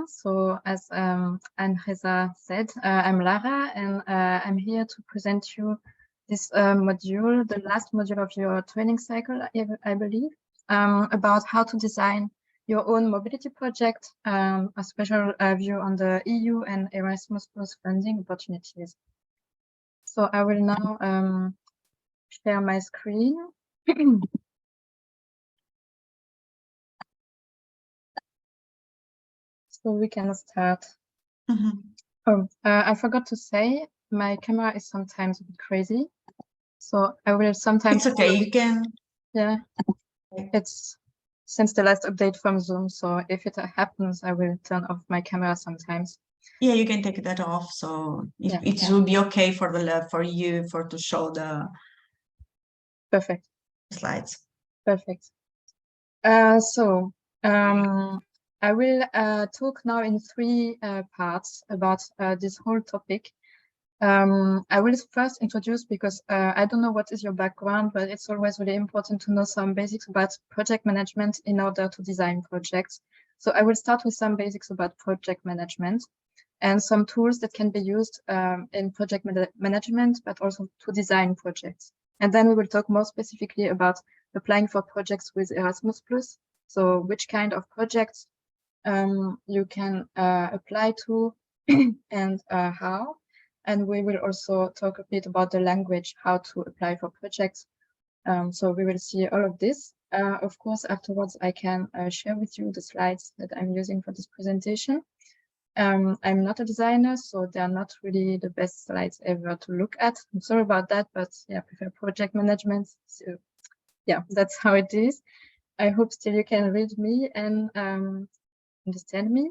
So as Anne-Reza said, I'm Lara, and I'm here to present you this module, the last module of your training cycle, I believe, about how to design your own mobility project, a special view on the EU and Erasmus Plus funding opportunities. So I will now share my screen. So we can start. Oh, I forgot to say, my camera is sometimes a bit crazy. So I will sometimes... It's okay, you can... Yeah, it's since the last update from Zoom. So if it happens, I will turn off my camera sometimes. Yeah, you can take that off. So it will be okay for you to show the... Perfect. Slides. Perfect. I will talk now in three parts about this whole topic. I will first introduce, because I don't know what is your background, but it's always really important to know some basics about project management in order to design projects. So I will start with some basics about project management and some tools that can be used in project management, but also to design projects. And then we will talk more specifically about applying for projects with Erasmus+. So which kind of projects you can apply to and how. And we will also talk a bit about the language, how to apply for projects. So we will see all of this. Of course, afterwards, I can share with you the slides that I'm using for this presentation. I'm not a designer, so they are not really the best slides ever to look at. I'm sorry about that, but yeah, I prefer project management. So yeah, that's how it is. I hope still you can read me and understand me.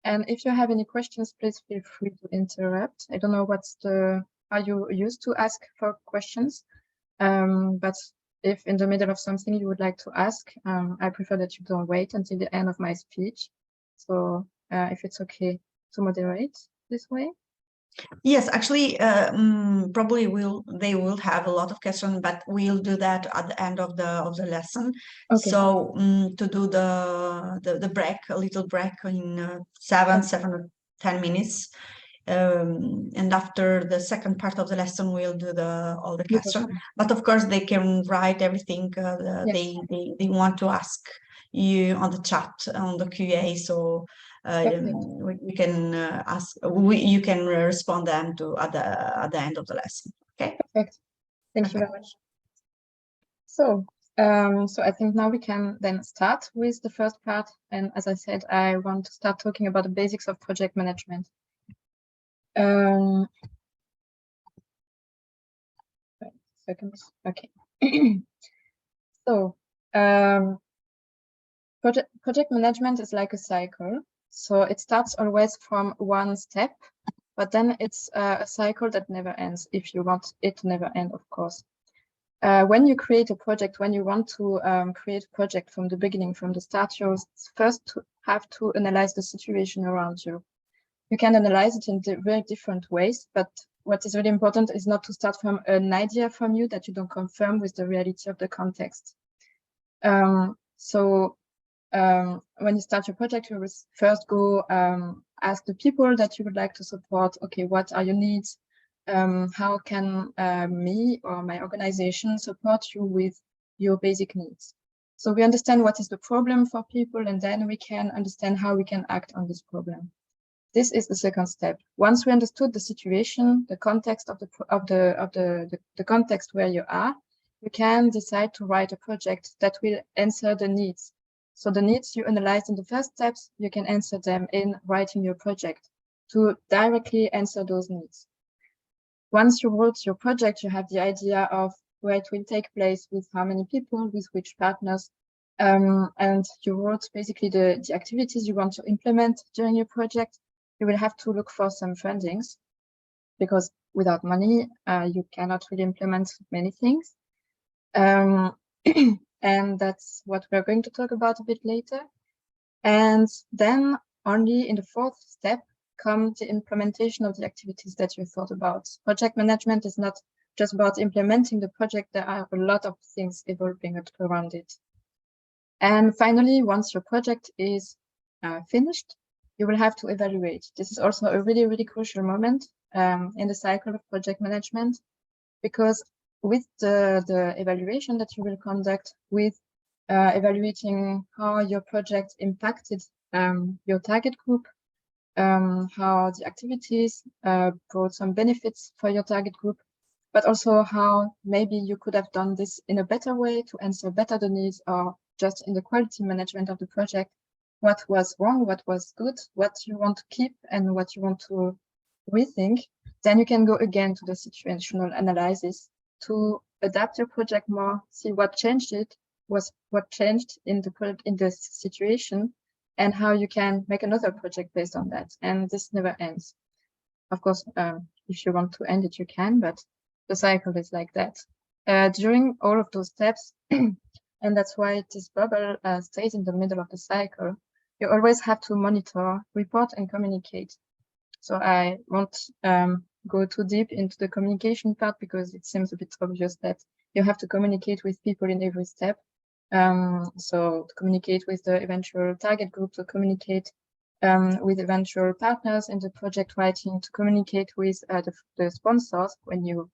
And if you have any questions, please feel free to interrupt. I don't know how you used to ask for questions, but if in the middle of something you would like to ask, I prefer that you don't wait until the end of my speech. So if it's okay to moderate this way. Yes, actually, probably they will have a lot of questions, but we'll do that at the end of the lesson. Okay. So to do the break, a little break in 7 or 10 minutes. And after the second part of the lesson, we'll do all the questions. But of course, they can write everything they want to ask you on the chat, on the QA. So we can you can respond them at the end of the lesson. Okay. Perfect. Thank you very much. So I think now we can then start with the first part. And as I said, I want to start talking about the basics of project management. Okay. So project management is like a cycle. So it starts always from one step, but then it's a cycle that never ends, if you want it to never end, of course. When you create a project, when you want to create a project from the beginning, from the start, you first have to analyze the situation around you. You can analyze it in very different ways, but what is really important is not to start from an idea from you that you don't confirm with the reality of the context. When you start your project, you will first go ask the people that you would like to support. Okay, what are your needs? How can me or my organization support you with your basic needs? So we understand what is the problem for people, and then we can understand how we can act on this problem. This is the second step. Once we understood the situation, the context of the context where you are, you can decide to write a project that will answer the needs. So the needs you analyzed in the first steps, you can answer them in writing your project to directly answer those needs. Once you wrote your project, you have the idea of where it will take place, with how many people, with which partners, and you wrote basically the activities you want to implement during your project. You will have to look for some fundings, because without money, you cannot really implement many things. And that's what we're going to talk about a bit later. And then only in the fourth step comes the implementation of the activities that you thought about. Project management is not just about implementing the project. There are a lot of things evolving around it. And finally, once your project is finished, you will have to evaluate. This is also a really, really crucial moment in the cycle of project management, because with the evaluation that you will conduct, with evaluating how your project impacted your target group, how the activities brought some benefits for your target group, but also how maybe you could have done this in a better way to answer better the needs, or just in the quality management of the project, what was wrong, what was good, what you want to keep and what you want to rethink. Then you can go again to the situational analysis to adapt your project more, see what changed what changed in the situation, and how you can make another project based on that. And this never ends. Of course, if you want to end it, you can, but the cycle is like that. During all of those steps, and that's why this bubble stays in the middle of the cycle, you always have to monitor, report, and communicate. So I won't go too deep into the communication part, because it seems a bit obvious that you have to communicate with people in every step. So to communicate with the eventual target group, to communicate with eventual partners in the project writing, to communicate with the sponsors when you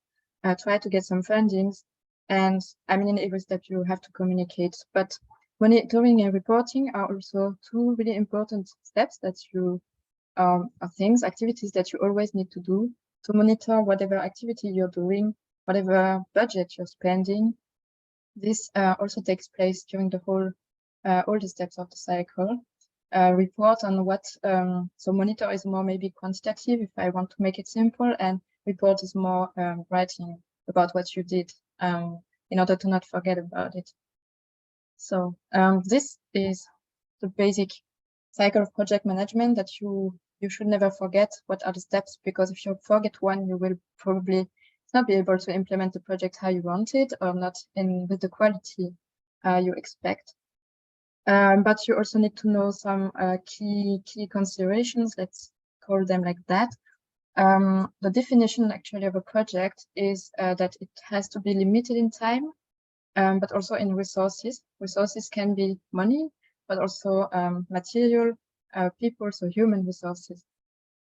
try to get some fundings. And I mean, in every step you have to communicate. But monitoring and reporting are also two really important steps that you are activities that you always need to do to monitor whatever activity you're doing, whatever budget you're spending. This also takes place during the whole, all the steps of the cycle. Report on what, so monitor is more maybe quantitative, if I want to make it simple, and report is more writing about what you did in order to not forget about it. So this is the basic cycle of project management that you should never forget. What are the steps? Because if you forget one, you will probably not be able to implement the project how you want it, or not with the quality you expect. But you also need to know some key considerations, let's call them like that. The definition actually of a project is that it has to be limited in time, but also in resources. Resources can be money, but also material, people, so human resources.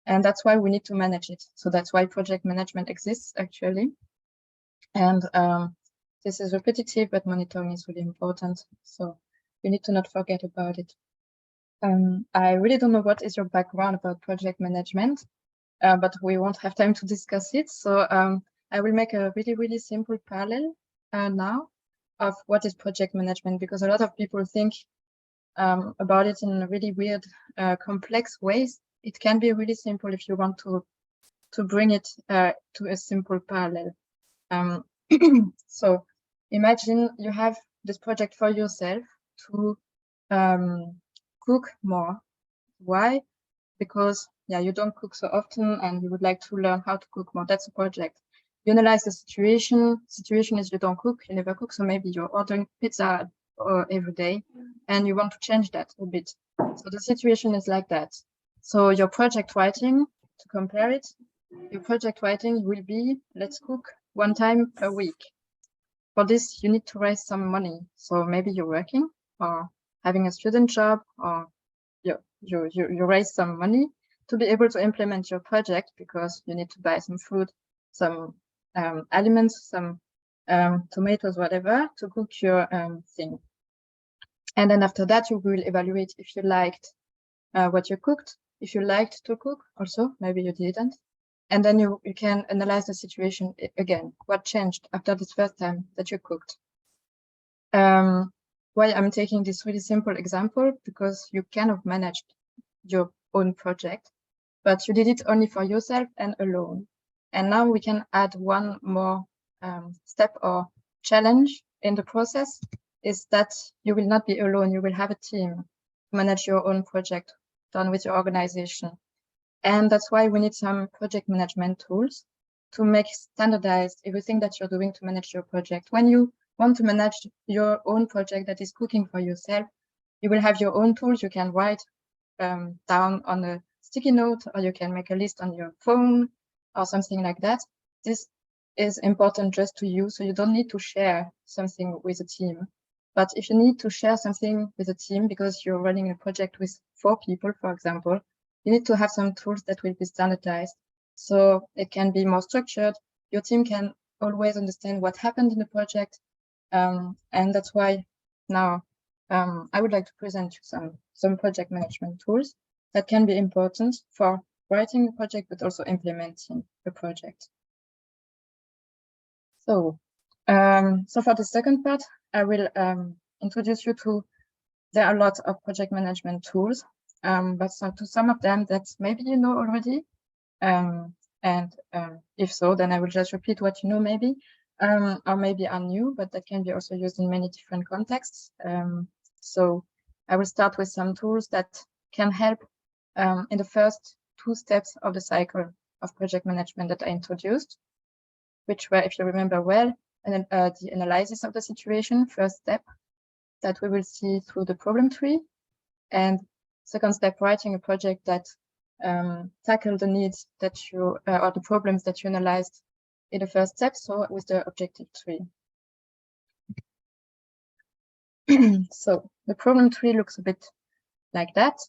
And that's why we need to manage it. So that's why project management exists, actually. And this is repetitive, but monitoring is really important. So you need to not forget about it. I really don't know what is your background about project management, but we won't have time to discuss it. So I will make a really, really simple parallel now of what is project management, because a lot of people think about it in really weird, complex ways. It can be really simple if you want to bring it to a simple parallel. So imagine you have this project for yourself to cook more. Why? Because you don't cook so often and you would like to learn how to cook more. That's a project. You analyze the situation. Situation is you don't cook, you never cook, so maybe you're ordering pizza every day and you want to change that a bit. So the situation is like that. So your project writing, to compare it, your project writing will be, let's cook one time per week. For this, you need to raise some money. So maybe you're working or having a student job, or you raise some money to be able to implement your project, because you need to buy some food, some aliments, some tomatoes, whatever, to cook your thing. And then after that, you will evaluate if you liked what you cooked, if you liked to cook also, maybe you didn't. And then you can analyze the situation again. What changed after this first time that you cooked? Why I'm taking this really simple example, because you kind of managed your own project, but you did it only for yourself and alone. And now we can add one more step or challenge in the process, is that you will not be alone. You will have a team to manage your own project done with your organization. And that's why we need some project management tools to make standardized everything that you're doing to manage your project. When you want to manage your own project that is cooking for yourself, you will have your own tools. You can write down on a sticky note, or you can make a list on your phone or something like that. This is important just to you, so you don't need to share something with a team. But if you need to share something with a team because you're running a project with 4 people, for example, you need to have some tools that will be standardized. So it can be more structured. Your team can always understand what happened in the project. And that's why now I would like to present you some project management tools that can be important for writing a project, but also implementing a project. So, so for the second part, I will introduce you to, there are a lot of project management tools, but to some of them that maybe you know already. And if so, then I will just repeat what you know maybe, or maybe are new, but that can be also used in many different contexts. So I will start with some tools that can help in the first 2 steps of the cycle of project management that I introduced, which were, if you remember well, and the analysis of the situation, first step, that we will see through the problem tree, and second step, writing a project that tackle the needs that you or the problems that you analyzed in the first step, so with the objective tree. So the problem tree looks a bit like that.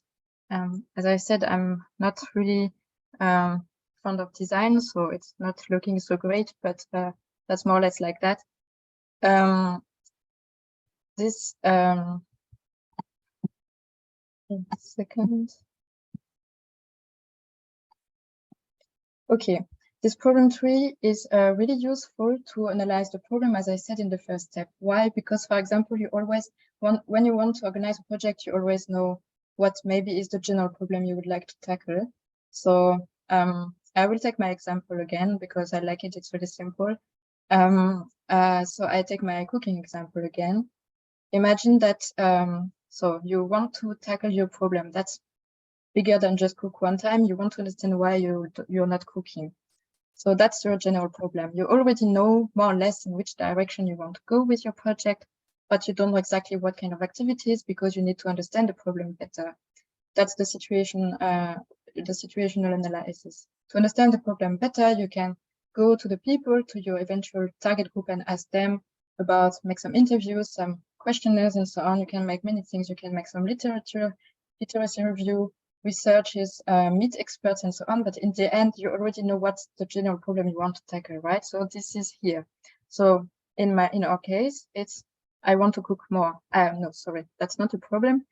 As I said, I'm not really fond of design, so it's not looking so great, but that's more or less like that. This second. Okay, this problem tree is really useful to analyze the problem, as I said in the first step. Why? Because, for example, you always want, when you want to organize a project, you always know what maybe is the general problem you would like to tackle. So I will take my example again because I like it. It's really simple. So I take my cooking example again. Imagine that so you want to tackle your problem that's bigger than just cook one time. You want to understand why you're not cooking. So that's your general problem. You already know more or less in which direction you want to go with your project, but you don't know exactly what kind of activities because you need to understand the problem better. That's the situation, the situational analysis. To understand the problem better, you can go to the people, to your eventual target group, and ask them about, make some interviews, some questionnaires, and so on. You can make many things. You can make some literacy review, researches, meet experts, and so on. But in the end, you already know what's the general problem you want to tackle, right? So this is here. So in our case, it's I want to cook more. No, sorry, that's not a problem.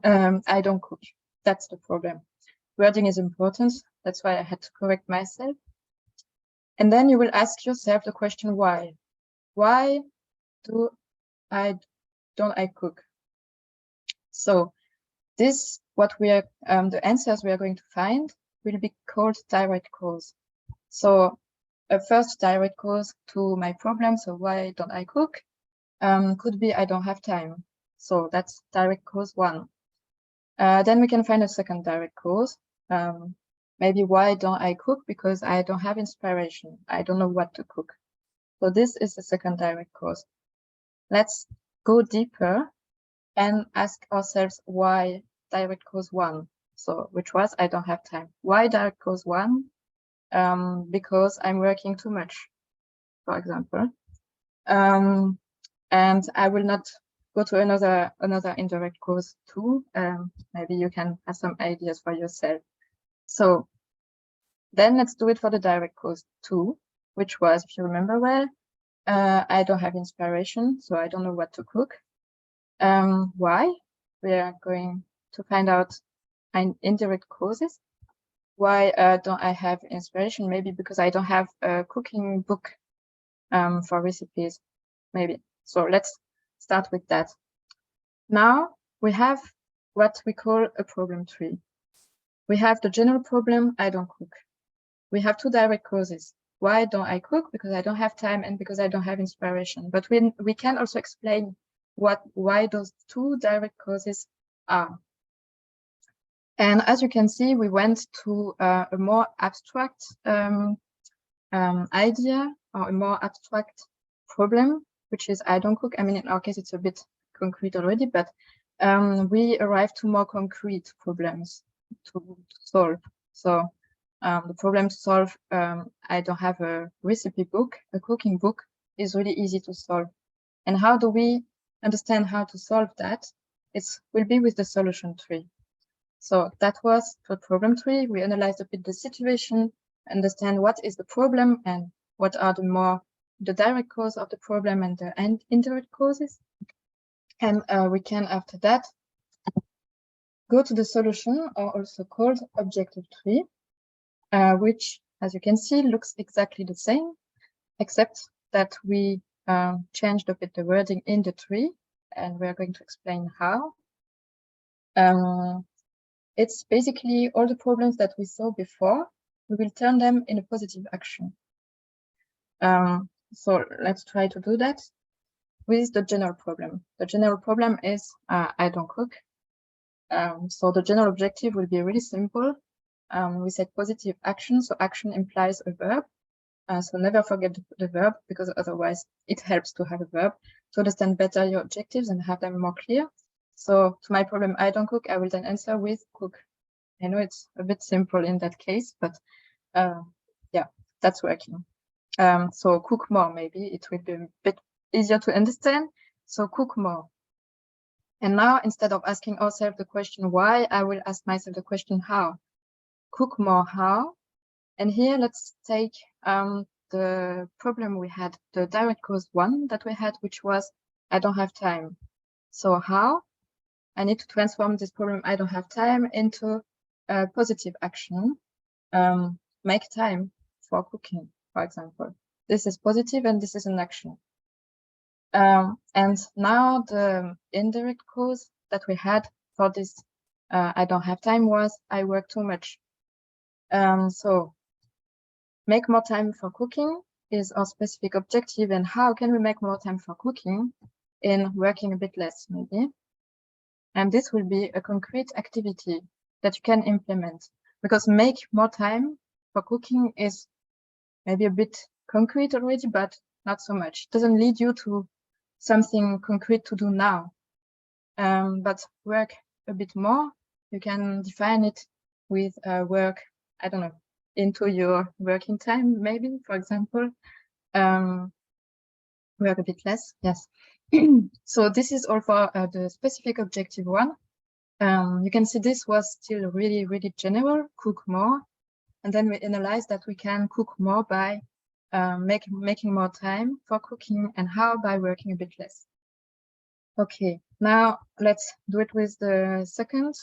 I don't cook. That's the problem. Wording is important. That's why I had to correct myself. And then you will ask yourself the question, why? Why don't I cook? So this, what we are, the answers we are going to find will be called direct cause. So a first direct cause to my problem, so why don't I cook, could be I don't have time. So that's direct cause 1. Then we can find a second direct cause. Maybe why don't I cook? Because I don't have inspiration. I don't know what to cook. So this is the second direct cause. Let's go deeper and ask ourselves why direct cause 1. So which was I don't have time. Why direct cause 1? Because I'm working too much, for example. And I will not go to another indirect cause 2. Maybe you can have some ideas for yourself. So then let's do it for the direct cause 2, which was, if you remember well, I don't have inspiration, so I don't know what to cook. Why? We are going to find out indirect causes. Why don't I have inspiration? Maybe because I don't have a cooking book for recipes, maybe. So let's start with that. Now we have what we call a problem tree. We have the general problem, I don't cook. We have 2 direct causes. Why don't I cook? Because I don't have time and because I don't have inspiration. But we can also explain why those 2 direct causes are. And as you can see, we went to a more abstract idea, or a more abstract problem, which is I don't cook. I mean, in our case, it's a bit concrete already, but we arrived to more concrete problems to solve. So the problem to solve, I don't have a recipe book, a cooking book, is really easy to solve. And how do we understand how to solve that? It will be with the solution tree. So that was for problem 3. We analyzed a bit the situation, understand what is the problem and what are the direct cause of the problem and the indirect causes. And we can, after that, go to the solution, or also called objective 3, which, as you can see, looks exactly the same, except that we changed a bit the wording in the 3, and we are going to explain how. It's basically all the problems that we saw before. We will turn them in a positive action. So let's try to do that with the general problem. The general problem is I don't cook. So the general objective will be really simple. We said positive action, so action implies a verb. So never forget the verb, because otherwise it helps to have a verb to understand better your objectives and have them more clear. So to my problem, I don't cook, I will then answer with cook. I know it's a bit simple in that case, but yeah, that's working. So cook more, maybe it will be a bit easier to understand. So cook more. And now, instead of asking ourselves the question why, I will ask myself the question how. Cook more, how? And here, let's take the problem we had, the direct cause 1 that we had, which was I don't have time. So how? I need to transform this problem I don't have time into a positive action. Make time for cooking, for example. This is positive and this is an action. And now the indirect cause that we had for this I don't have time was I work too much. So make more time for cooking is our specific objective, and how can we make more time for cooking? In working a bit less, maybe. And this will be a concrete activity that you can implement, because make more time for cooking is maybe a bit concrete already, but not so much. It doesn't lead you to something concrete to do now. But work a bit more, you can define it with work, I don't know, into your working time, maybe, for example. Work a bit less, yes. So this is all for the specific objective 1. You can see this was still really, really general, cook more. And then we analyzed that we can cook more by making more time for cooking, and how? By working a bit less. Okay, now let's do it with the second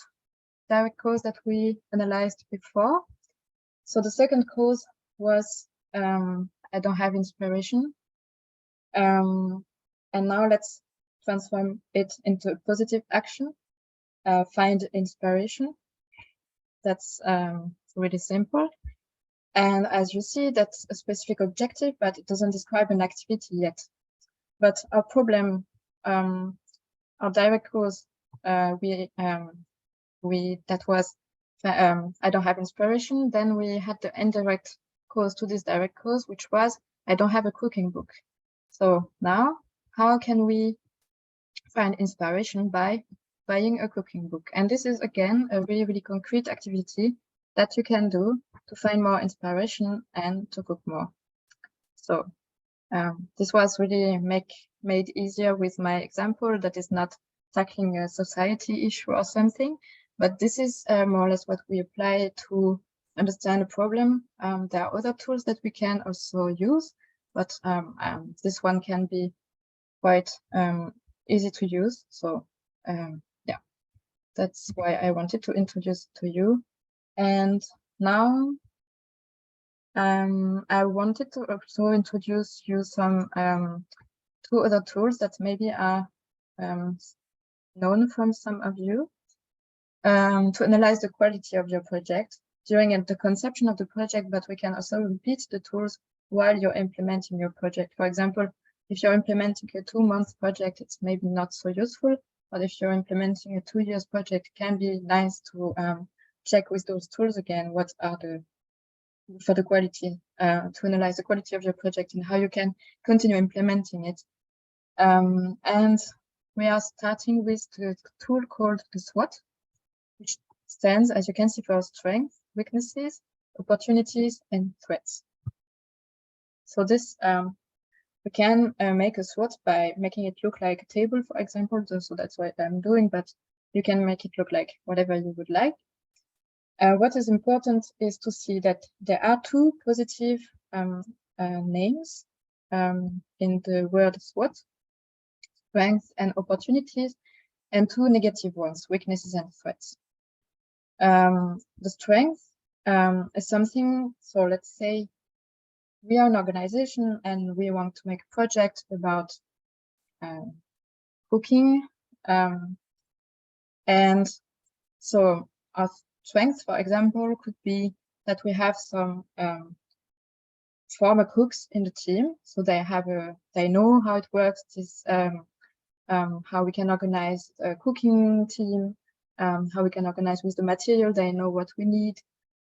direct cause that we analyzed before. So the second cause was I don't have inspiration. And now let's transform it into a positive action. Find inspiration. That's really simple. And as you see, that's a specific objective, but it doesn't describe an activity yet. But our problem, our direct cause, that was I don't have inspiration. Then we had the indirect cause to this direct cause, which was I don't have a cooking book. So now, how can we find inspiration? By buying a cooking book. And this is, again, a really, really concrete activity that you can do to find more inspiration and to cook more. So this was really made easier with my example that is not tackling a society issue or something, but this is more or less what we apply to understand a problem. There are other tools that we can also use, but this one can be quite easy to use. So yeah, that's why I wanted to introduce it to you. And now I wanted to also introduce you some 2 other tools that maybe are known from some of you to analyze the quality of your project during the conception of the project, but we can also repeat the tools while you're implementing your project. For example, if you're implementing a 2-month project, it's maybe not so useful, but if you're implementing a 2 years project, it can be nice to check with those tools again, what are for the quality, to analyze the quality of your project and how you can continue implementing it. And we are starting with the tool called the SWOT, which stands, as you can see, for strengths, weaknesses, opportunities, and threats. So this, we can make a SWOT by making it look like a table, for example. So that's what I'm doing, but you can make it look like whatever you would like. What is important is to see that there are two positive names in the word SWOT, strengths and opportunities, and two negative ones, weaknesses and threats. The strength is something, so let's say we are an organization and we want to make a project about cooking. And so our strength, for example, could be that we have some former cooks in the team, so they know how it works. This how we can organize a cooking team, how we can organize with the material. They know what we need.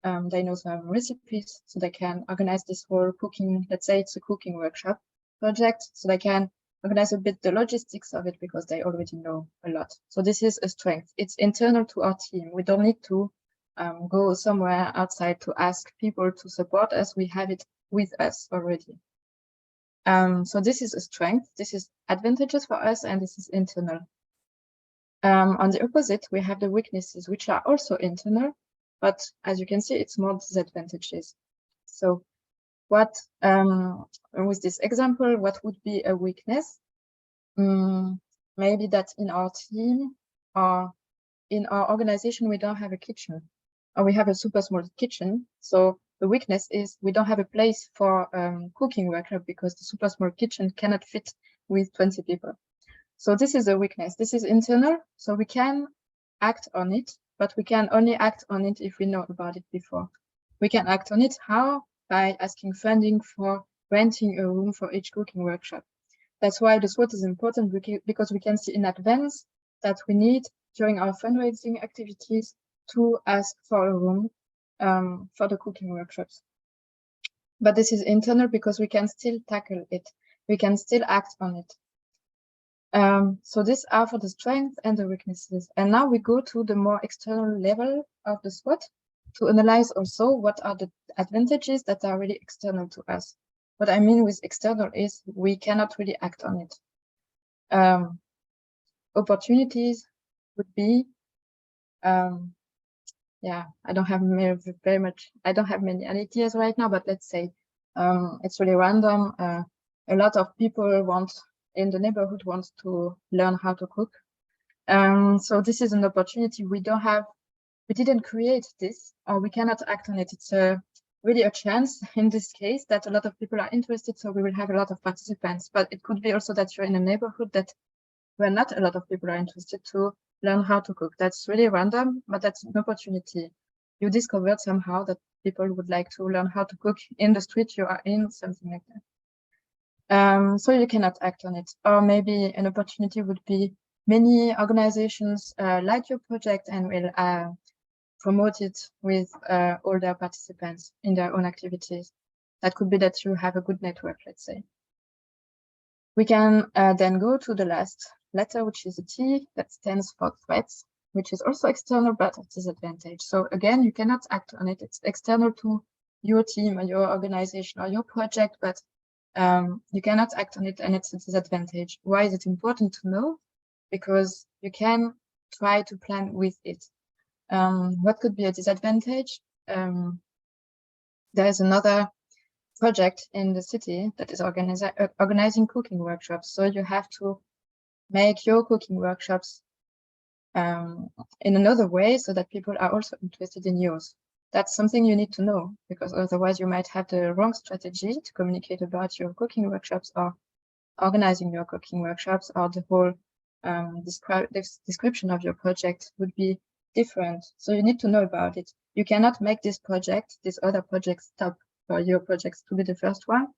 They know some recipes, so they can organize this whole cooking. Let's say it's a cooking workshop project, so they can organize a bit the logistics of it because they already know a lot. So this is a strength. It's internal to our team. We don't need to go somewhere outside to ask people to support us. We have it with us already. So this is a strength. This is advantages for us, and this is internal. On the opposite, we have the weaknesses, which are also internal, but as you can see, it's more disadvantages. So what, with this example, what would be a weakness? Maybe that in our team or in our organization, we don't have a kitchen, or we have a super small kitchen. So the weakness is we don't have a place for cooking workshop because the super small kitchen cannot fit with 20 people. So this is a weakness. This is internal, so we can act on it, but we can only act on it if we know about it before. We can act on it, how? By asking funding for renting a room for each cooking workshop. That's why the SWOT is important, because we can see in advance that we need, during our fundraising activities, to ask for a room for the cooking workshops. But this is internal because we can still tackle it. We can still act on it. So these are for the strengths and the weaknesses. And now we go to the more external level of the SWOT to analyze also what are the advantages that are really external to us. What I mean with external is we cannot really act on it. Opportunities would be, yeah, I don't have many ideas right now, but let's say it's really random. A lot of people in the neighborhood want to learn how to cook. So this is an opportunity we didn't create this, or we cannot act on it. It's really a chance in this case that a lot of people are interested, so we will have a lot of participants. But it could be also that you're in a neighborhood where not a lot of people are interested to learn how to cook. That's really random, but that's an opportunity. You discovered somehow that people would like to learn how to cook in the street you are in, something like that. So you cannot act on it. Or maybe an opportunity would be many organizations like your project and will promote it with all their participants in their own activities. That could be that you have a good network, let's say. We can then go to the last letter, which is a T, that stands for threats, which is also external, but a disadvantage. So again, you cannot act on it. It's external to your team or your organization or your project, but you cannot act on it, and it's a disadvantage. Why is it important to know? Because you can try to plan with it. What could be a disadvantage? There is another project in the city that is organizing cooking workshops. So you have to make your cooking workshops in another way so that people are also interested in yours. That's something you need to know, because otherwise you might have the wrong strategy to communicate about your cooking workshops or organizing your cooking workshops, or the whole description of your project would be different. So you need to know about it. You cannot make this other project stop for your projects to be the first one,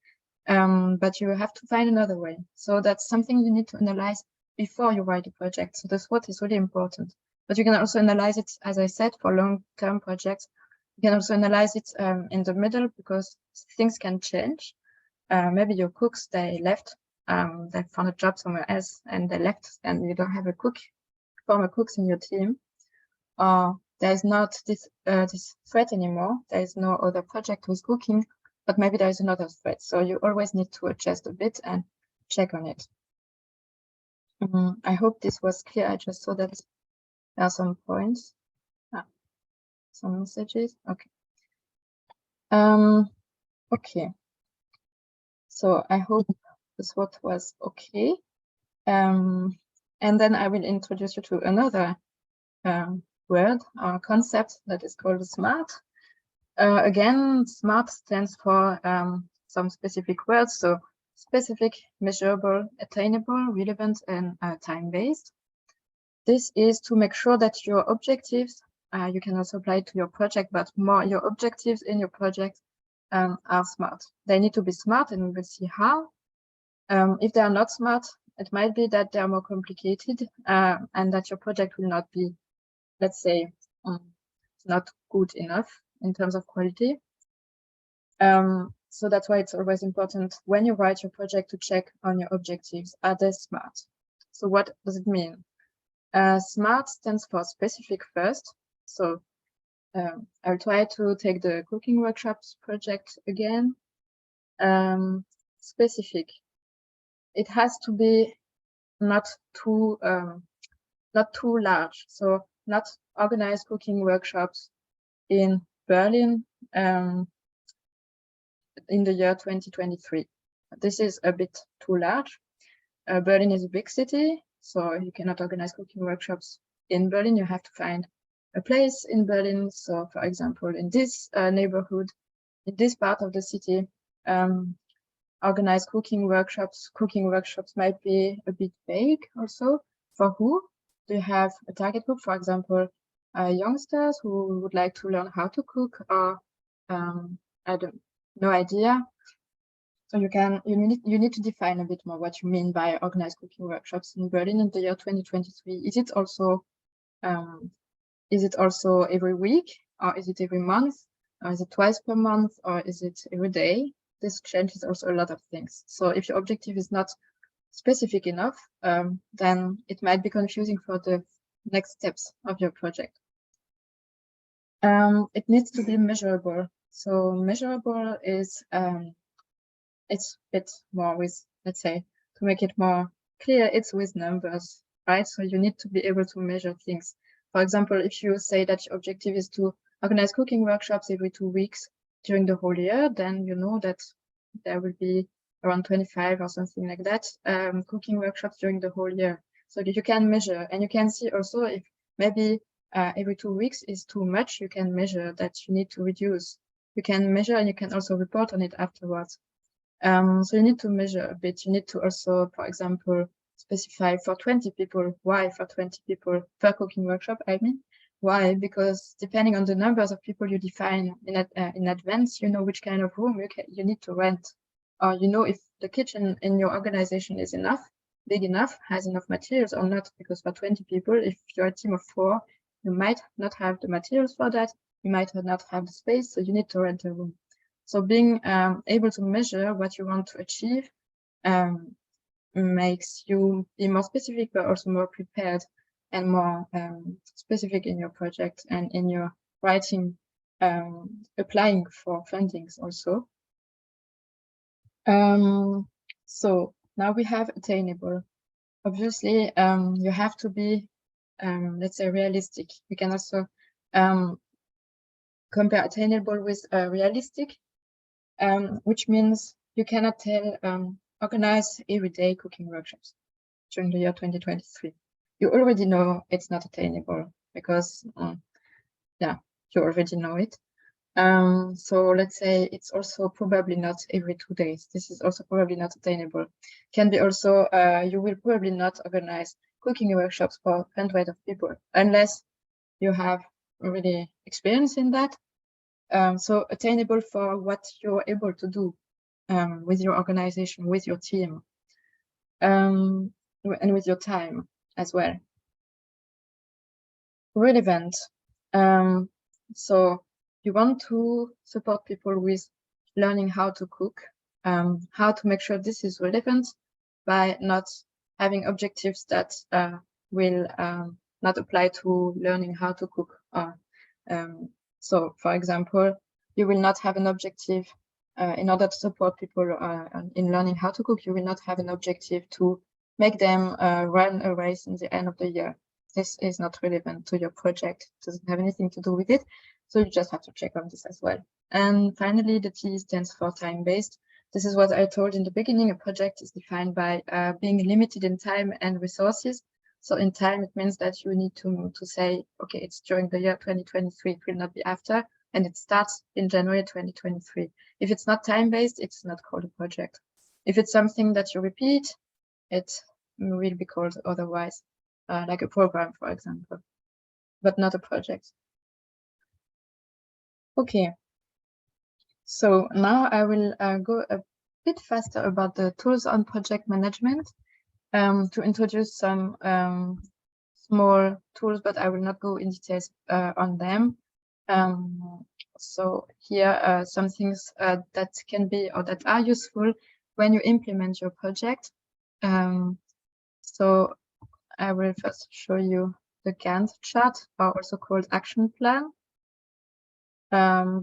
but you have to find another way. So that's something you need to analyze before you write a project. So the SWOT is really important. But you can also analyze it, as I said, for long-term projects. You can also analyze it in the middle, because things can change. Maybe your cooks, they left, they found a job somewhere else and they left, and you don't have former cooks in your team. There's not this threat anymore. There is no other project with cooking, but maybe there is another threat. So you always need to adjust a bit and check on it. I hope this was clear. I just saw that there are some points. some messages. Okay. Okay. So I hope this was okay. And then I will introduce you to another word or concept that is called SMART. Again, SMART stands for some specific words. So specific, measurable, attainable, relevant, and time-based. This is to make sure that your objectives, you can also apply it to your project, but more your objectives in your project are smart. They need to be smart, and we will see how. If they are not smart, it might be that they are more complicated and that your project will not be, let's say, not good enough in terms of quality. So that's why it's always important when you write your project to check on your objectives. Are they smart? So what does it mean? SMART stands for specific first. So I'll try to take the cooking workshops project again. Specific. It has to be not too large. So not organize cooking workshops in Berlin in the year 2023. This is a bit too large. Berlin is a big city, so you cannot organize cooking workshops in Berlin. You have to find a place in Berlin. So, for example, in this neighborhood, in this part of the city, organize cooking workshops. Cooking workshops might be a bit vague also. For who? Do you have a target group, for example, youngsters who would like to learn how to cook, or I don't, no idea. So you need to define a bit more what you mean by organized cooking workshops in Berlin in the year 2023. Is it also every week, or is it every month, or is it twice per month, or is it every day? This changes also a lot of things. So if your objective is not specific enough, then it might be confusing for the next steps of your project. It needs to be measurable. So measurable is it's a bit more with, let's say, to make it more clear, it's with numbers, right? So you need to be able to measure things. For example, if you say that your objective is to organize cooking workshops every 2 weeks during the whole year, then you know that there will be around 25 or something like that cooking workshops during the whole year. So you can measure, and you can see also if maybe every 2 weeks is too much, you can measure that you need to reduce. You can measure, and you can also report on it afterwards. So you need to measure a bit. You need to also, for example, specify for 20 people. Why for 20 people per cooking workshop? I mean, why? Because depending on the numbers of people you define in advance, you know which kind of room you need to rent, or you know if the kitchen in your organization is big enough, has enough materials or not. Because for 20 people, if you're a team of 4, you might not have the materials for that. You might not have the space, so you need to rent a room. So being able to measure what you want to achieve makes you be more specific, but also more prepared and more specific in your project and in your writing, applying for fundings also. So now we have attainable. Obviously, you have to be, let's say, realistic. We can also compare attainable with realistic. Which means you cannot organize everyday cooking workshops during the year 2023. You already know it's not attainable because, yeah, you already know it. So let's say it's also probably not every 2 days. This is also probably not attainable. Can be also, you will probably not organize cooking workshops for hundreds of people unless you have already experience in that. So attainable for what you're able to do with your organization, with your team, and with your time as well. Relevant. So you want to support people with learning how to cook, how to make sure this is relevant by not having objectives that will not apply to learning how to cook. So, for example, you will not have an objective in order to support people in learning how to cook. You will not have an objective to make them run a race in the end of the year. This is not relevant to your project. It doesn't have anything to do with it. So you just have to check on this as well. And finally, the T stands for time-based. This is what I told in the beginning. A project is defined by being limited in time and resources. So in time, it means that you need to say, okay, it's during the year 2023, it will not be after, and it starts in January 2023. If it's not time-based, it's not called a project. If it's something that you repeat, it will be called otherwise, like a program, for example, but not a project. Okay, so now I will go a bit faster about the tools on project management to introduce some small tools, but I will not go in details on them. So here some things that can be or that are useful when you implement your project. So I will first show you the Gantt chart, or also called action plan.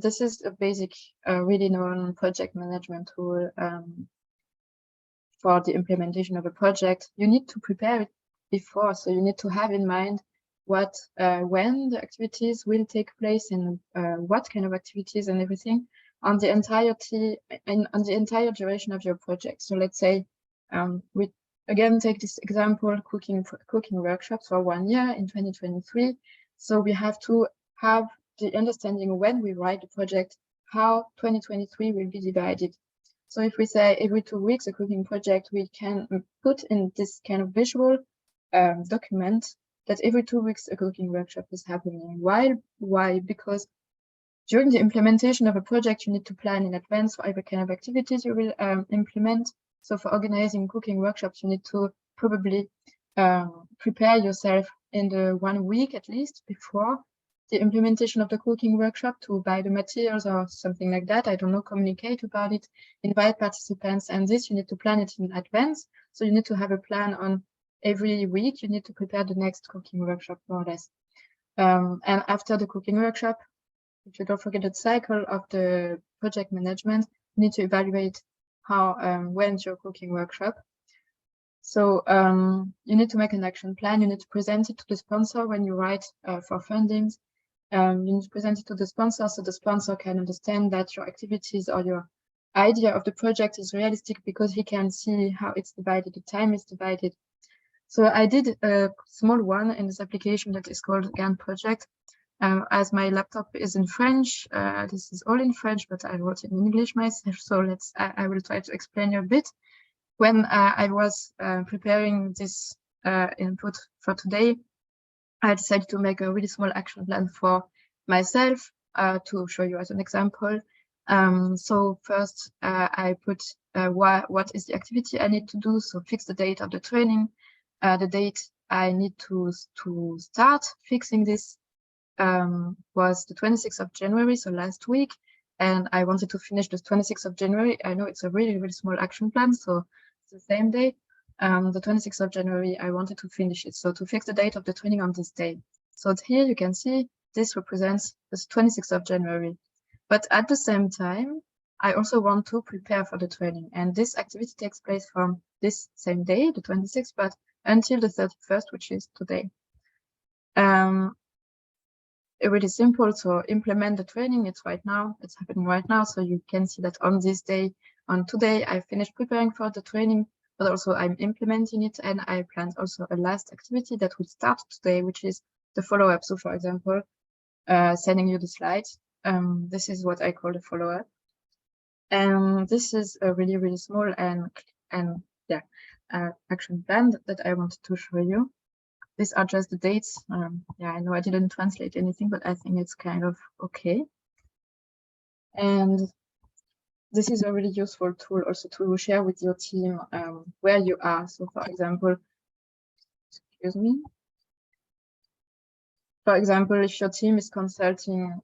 This is a basic, really known project management tool for the implementation of a project. You need to prepare it before, so you need to have in mind what, when the activities will take place and what kind of activities and everything on the entirety and on the entire duration of your project. So let's say we again take this example, cooking workshops for 1 year in 2023. So we have to have the understanding when we write the project, how 2023 will be divided. So if we say every 2 weeks a cooking project, we can put in this kind of visual document that every 2 weeks a cooking workshop is happening. Why? Because during the implementation of a project, you need to plan in advance for every kind of activities you will implement. So for organizing cooking workshops, you need to probably prepare yourself in the 1 week at least before the implementation of the cooking workshop, to buy the materials or something like that. I don't know, communicate about it, invite participants, and this you need to plan it in advance. So you need to have a plan on every week. You need to prepare the next cooking workshop, more or less. And after the cooking workshop, if you don't forget the cycle of the project management, you need to evaluate how when's your cooking workshop. So you need to make an action plan. You need to present it to the sponsor when you write for fundings. You need to present it to the sponsor, so the sponsor can understand that your activities or your idea of the project is realistic, because he can see how it's divided, the time is divided. So I did a small one in this application that is called Gantt project. As my laptop is in French, this is all in French, but I wrote it in English myself. So I will try to explain you a bit. When I was preparing this input for today, I decided to make a really small action plan for myself to show you as an example. So first I put what is the activity I need to do. So fix the date of the training, the date I need to start fixing this was the 26th of January, so last week, and I wanted to finish the 26th of January. I know it's a really, really small action plan, so it's the same day. The 26th of January, I wanted to finish it. So to fix the date of the training on this day. So here you can see this represents the 26th of January. But at the same time, I also want to prepare for the training. And this activity takes place from this same day, the 26th, but until the 31st, which is today. Really simple to implement the training. It's right now, it's happening right now. So you can see that on this day, on today, I finished preparing for the training, but also I'm implementing it, and I planned also a last activity that will start today, which is the follow-up. So for example, sending you the slides. This is what I call the follow-up. And this is a really, really small and yeah, action plan that I wanted to show you. These are just the dates. Yeah, I know I didn't translate anything, but I think it's kind of okay. And this is a really useful tool also to share with your team where you are. So for example, excuse me. For example, if your team is consulting,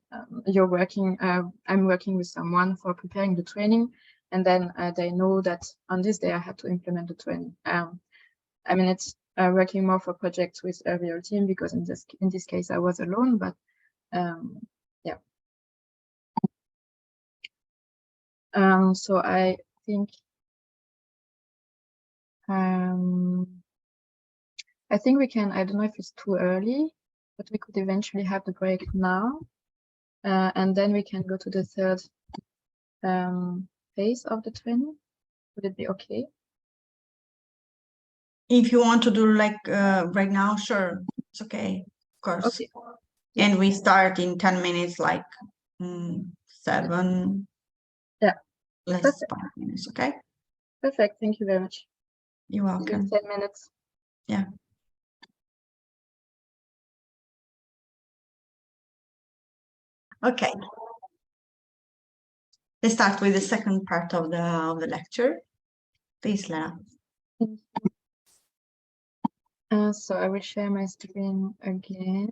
you're working, I'm working with someone for preparing the training, and then they know that on this day I had to implement the training. I mean, it's working more for projects with a real team, because in this case I was alone, but yeah. So I think we can, I don't know if it's too early, but we could eventually have the break now. and then we can go to the third phase of the training. Would it be okay? If you want to do like right now, sure, it's okay, of course. Okay. And we start in 10 minutes, like 7. Yeah. Less Perfect. 5 minutes, okay? Perfect. Thank you very much. You're welcome. 10 minutes. Yeah. Okay. Let's start with the second part of the lecture. Please, Lena. So I will share my screen again.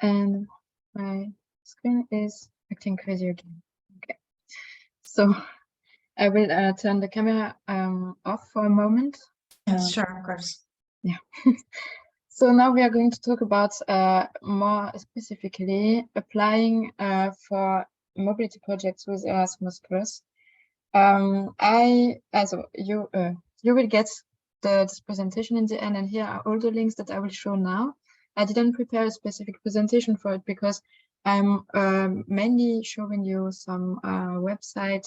And my screen is acting crazy again. Okay. So I will turn the camera off for a moment. Yes, sure, of course. Yeah. So now we are going to talk about more specifically applying for mobility projects with Erasmus+. You will get this presentation in the end, and here are all the links that I will show now. I didn't prepare a specific presentation for it because I'm mainly showing you some website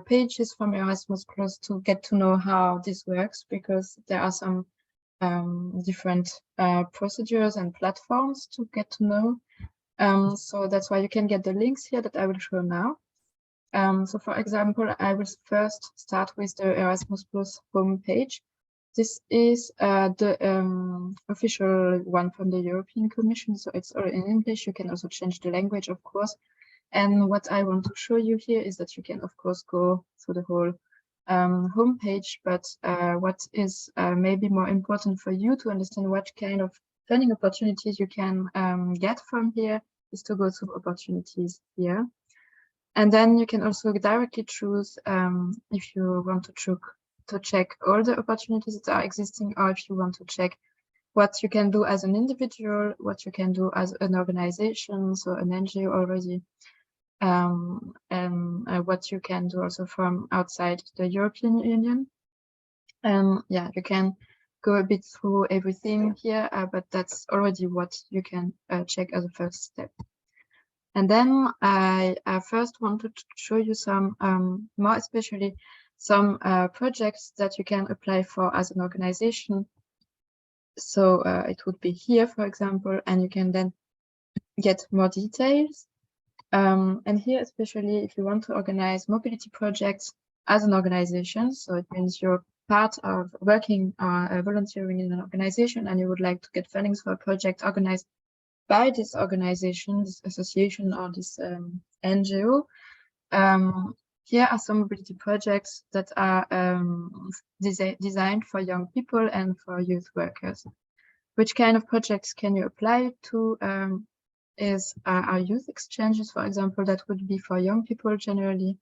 pages from Erasmus+ to get to know how this works, because there are some different procedures and platforms to get to know. So that's why you can get the links here that I will show now. So for example, I will first start with the Erasmus+ homepage. This is the official one from the European Commission, so it's all in English. You can also change the language, of course. And what I want to show you here is that you can, of course, go through the whole homepage, but what is maybe more important for you to understand what kind of learning opportunities you can get from here is to go to opportunities here. And then you can also directly choose if you want to check all the opportunities that are existing, or if you want to check what you can do as an individual, what you can do as an organization, so an NGO already, and what you can do also from outside the European Union. Yeah, you can go a bit through everything here, but that's already what you can check as a first step. And then I first wanted to show you some, more especially some projects that you can apply for as an organization. So it would be here, for example, and you can then get more details. And here, especially if you want to organize mobility projects as an organization, so it means you're part of working or volunteering in an organization and you would like to get fundings for a project organized by this organization, this association, or this NGO. Here are some mobility projects that are designed for young people and for youth workers. Which kind of projects can you apply to? Is our youth exchanges, for example, that would be for young people generally,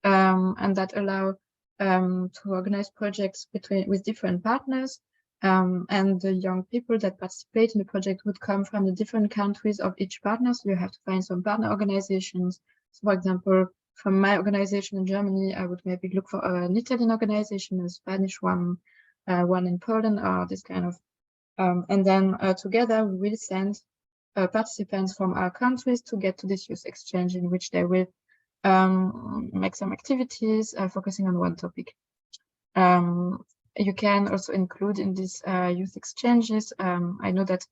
and that allow to organize projects with different partners. And the young people that participate in the project would come from the different countries of each partner. So you have to find some partner organizations. So for example, from my organization in Germany, I would maybe look for an Italian organization, a Spanish one in Poland, or this kind of. And then together we will send participants from our countries to get to this youth exchange, in which they will make some activities focusing on one topic. You can also include in these youth exchanges. I know that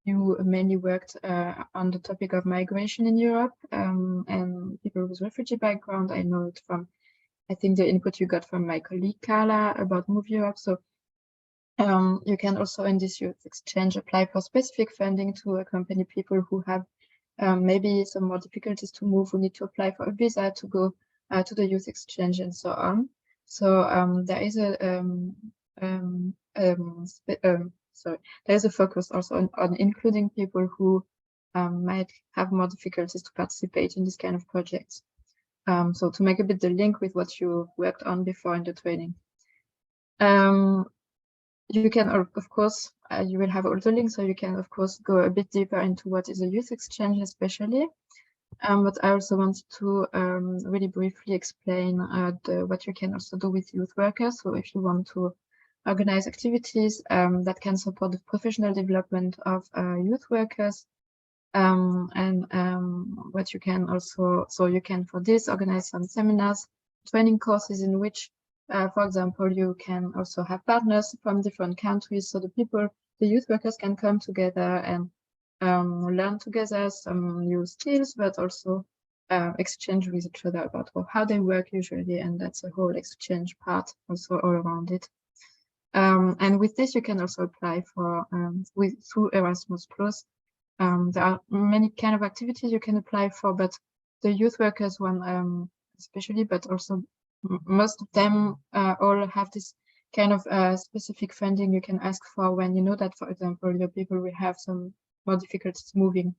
you mainly worked on the topic of migration in Europe and people with refugee background. I know it from, I think, the input you got from my colleague Carla about Move Europe. So you can also in this youth exchange apply for specific funding to accompany people who have maybe some more difficulties to move, who need to apply for a visa to go to the youth exchange and so on. So there is a focus also on including people who might have more difficulties to participate in this kind of projects. So to make a bit the link with what you worked on before in the training. You can, of course, you will have all the links, so you can, of course, go a bit deeper into what is a youth exchange especially. But I also wanted to really briefly explain what you can also do with youth workers. So if you want to organize activities that can support the professional development of youth workers. And what you can also, so you can for this organize some seminars, training courses in which, for example, you can also have partners from different countries, so the youth workers can come together and learn together some new skills, but also exchange with each other about how they work usually, and that's a whole exchange part also all around it. And with this, you can also apply for through Erasmus Plus. There are many kind of activities you can apply for, but the youth workers one especially, but also most of them all have this kind of specific funding you can ask for when you know that, for example, your people will have some more difficulties moving.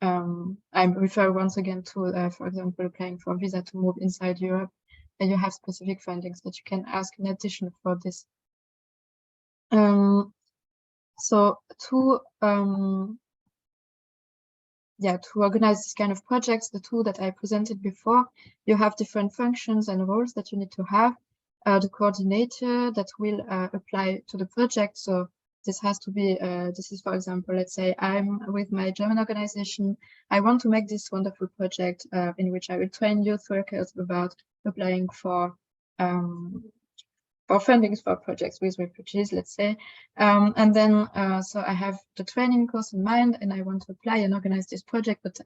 I refer once again to, for example, applying for a visa to move inside Europe, and you have specific fundings that you can ask in addition for this. So to organize this kind of projects, the tool that I presented before, you have different functions and roles that you need to have. The coordinator that will apply to the project. So this has to be, this is, for example, let's say I'm with my German organization. I want to make this wonderful project in which I will train youth workers about applying for fundings for projects with refugees, let's say. And then, so I have the training course in mind and I want to apply and organize this project, but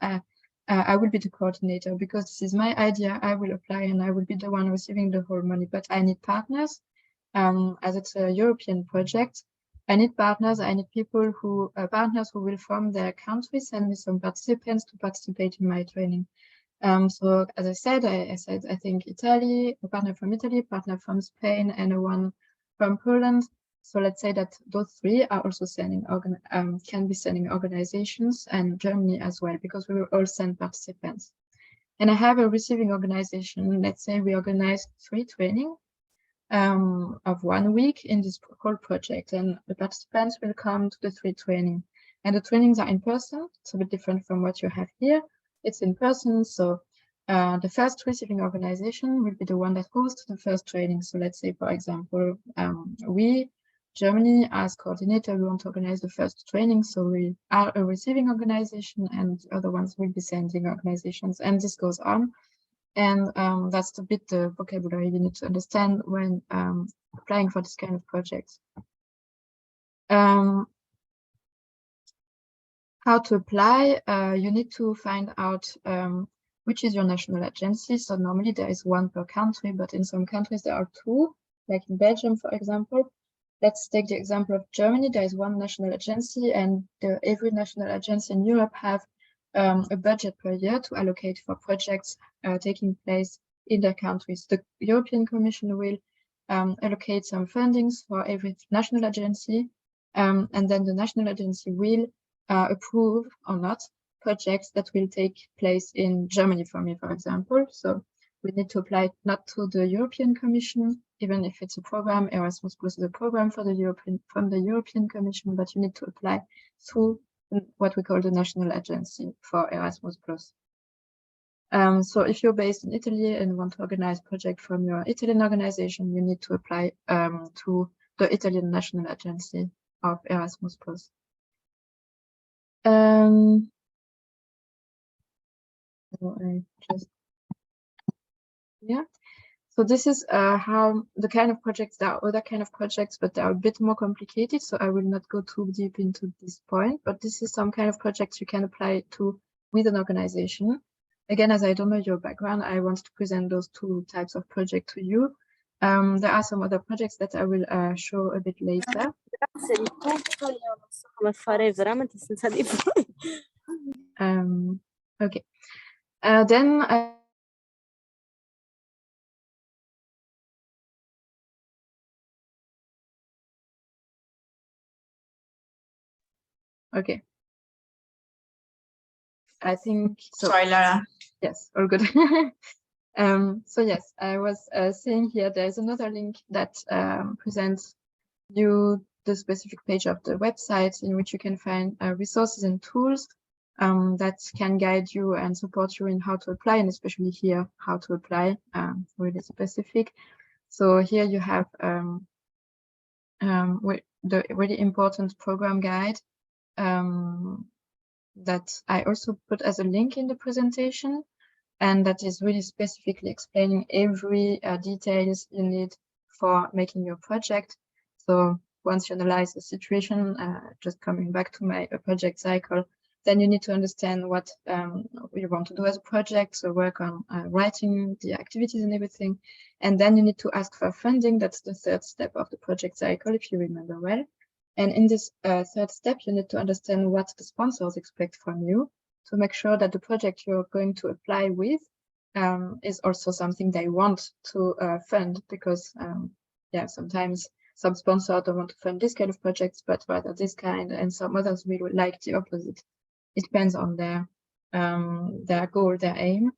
I will be the coordinator because this is my idea. I will apply and I will be the one receiving the whole money, but I need partners. As it's a European project, I need partners. I need people who, partners who will from their countries send me some participants to participate in my training. So as I said, I think Italy, a partner from Italy, partner from Spain, and one from Poland. So let's say that those three are also sending can be sending organizations, and Germany as well, because we will all send participants. And I have a receiving organization. Let's say we organize 3 trainings of 1 week in this whole project, and the participants will come to the 3 trainings. And the trainings are in person. It's a bit different from what you have here. It's in person, so the first receiving organization will be the one that hosts the first training. So let's say, for example, we, Germany, as coordinator, we want to organize the first training. So we are a receiving organization and the other ones will be sending organizations, and this goes on. And that's a bit the vocabulary you need to understand when applying for this kind of projects. How to apply, you need to find out which is your national agency. So normally there is 1 per country, but in some countries there are 2, like in Belgium, for example. Let's take the example of Germany. There is 1 national agency, and every national agency in Europe have a budget per year to allocate for projects taking place in their countries. The European Commission will allocate some fundings for every national agency, and then the national agency will approve or not projects that will take place in Germany for me, for example. So we need to apply not to the European Commission, even if it's a program. Erasmus Plus is a program for from the European Commission, but you need to apply through what we call the national agency for Erasmus Plus. So if you're based in Italy and want to organize a project from your Italian organization, you need to apply to the Italian National Agency of Erasmus Plus. So this is how the kind of projects. There are other kind of projects, but they are a bit more complicated, so I will not go too deep into this point, but this is some kind of projects you can apply to with an organization. Again, as I don't know your background, I want to present those 2 types of projects to you. There are some other projects that I will show a bit later. Okay. Then okay. I think so. Sorry, Lara. Yes, all good. So yes, I was saying here there's another link that presents you the specific page of the website in which you can find resources and tools that can guide you and support you in how to apply, and especially here how to apply, really specific. So here you have with the really important program guide that I also put as a link in the presentation, and that is really specifically explaining every details you need for making your project. So once you analyze the situation, just coming back to my project cycle, then you need to understand what you want to do as a project, so work on writing the activities and everything. And then you need to ask for funding. That's the third step of the project cycle, if you remember well. And in this third step, you need to understand what the sponsors expect from you to make sure that the project you're going to apply with is also something they want to fund, because yeah, sometimes some sponsors don't want to fund this kind of projects, but rather this kind, and some others will like the opposite. It depends on their goal, their aim.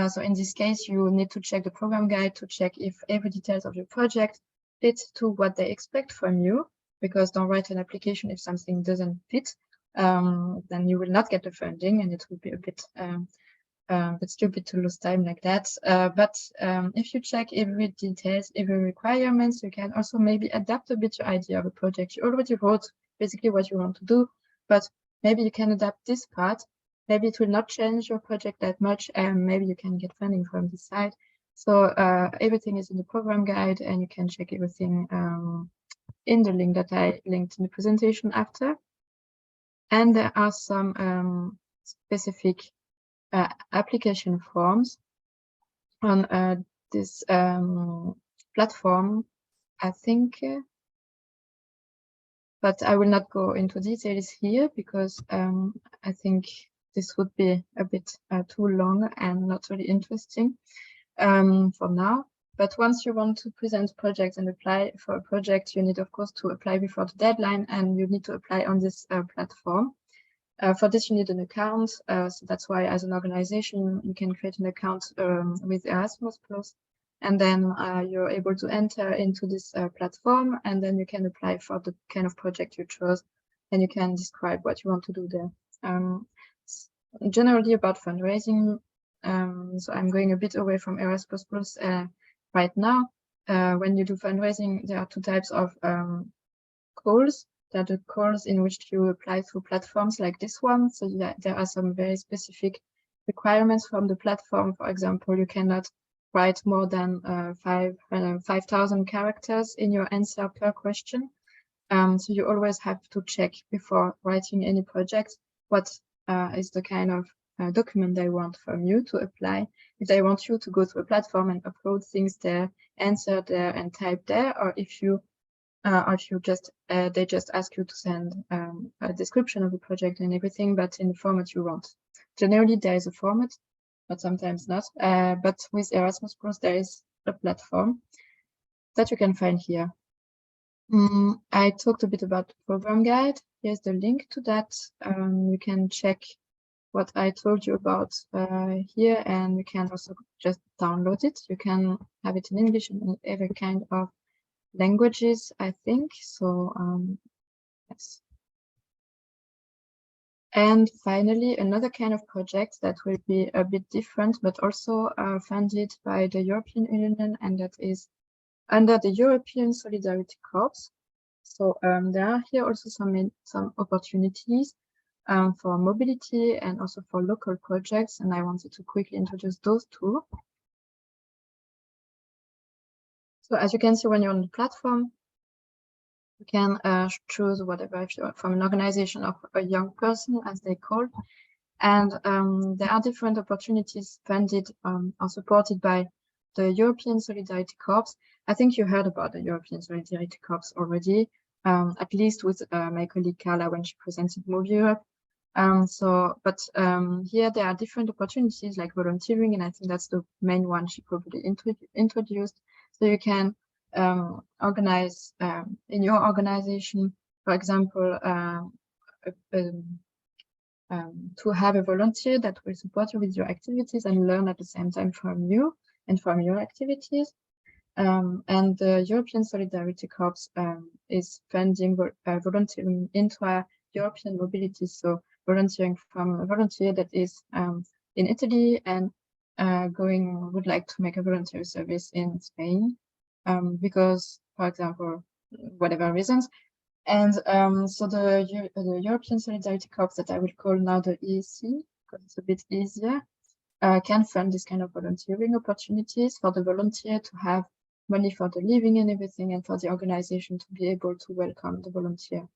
So in this case, you need to check the program guide to check if every details of your project fits to what they expect from you, because don't write an application if something doesn't fit. Then you will not get the funding, and it will be a bit stupid to lose time like that. But if you check every details, every requirements, you can also maybe adapt a bit your idea of a project. You already wrote basically what you want to do, but maybe you can adapt this part. Maybe it will not change your project that much, and maybe you can get funding from this side. So everything is in the program guide, and you can check everything in the link that I linked in the presentation after. And there are some specific application forms on this platform, I think, but I will not go into details here, because I think this would be a bit too long and not really interesting for now. But once you want to present projects and apply for a project, you need, of course, to apply before the deadline, and you need to apply on this platform. For this, you need an account. So that's why, as an organization, you can create an account with Erasmus+, and then you're able to enter into this platform, and then you can apply for the kind of project you chose, and you can describe what you want to do there. Generally about fundraising, so I'm going a bit away from Erasmus+ right now. When you do fundraising, there are two types of calls. There are the calls in which you apply through platforms like this one. So yeah, there are some very specific requirements from the platform. For example, you cannot write more than 5,000 characters in your answer per question. So you always have to check before writing any project what is the kind of document they want from you to apply. If they want you to go to a platform and upload things there, answer there, and type there, or if you just they just ask you to send a description of the project and everything, but in the format you want. Generally, there is a format, but sometimes not. But with Erasmus+, there is a platform that you can find here. I talked a bit about the program guide. Here's the link to that. You can check what I told you about here, and you can also just download it. You can have it in English and in every kind of languages, I think. So yes. And finally, another kind of project that will be a bit different, but also funded by the European Union, and that is under the European Solidarity Corps. So there are here also some opportunities for mobility and also for local projects, and I wanted to quickly introduce those two. So as you can see, when you're on the platform, you can choose whatever, if you're from an organization of a young person, as they call. And there are different opportunities funded or supported by the European Solidarity Corps. I think you heard about the European Solidarity Corps already, at least with my colleague Carla when she presented Move Europe. But here there are different opportunities like volunteering, and I think that's the main one she probably introduced. So you can organize in your organization, for example, to have a volunteer that will support you with your activities and learn at the same time from you and from your activities. And the European Solidarity Corps is funding volunteering intra-European mobility, so volunteering from a volunteer that is in Italy and would like to make a voluntary service in Spain, because, for example, whatever reasons. And so the European Solidarity Corps, that I will call now the EAC, because it's a bit easier, can fund this kind of volunteering opportunities for the volunteer to have money for the living and everything, and for the organization to be able to welcome the volunteer.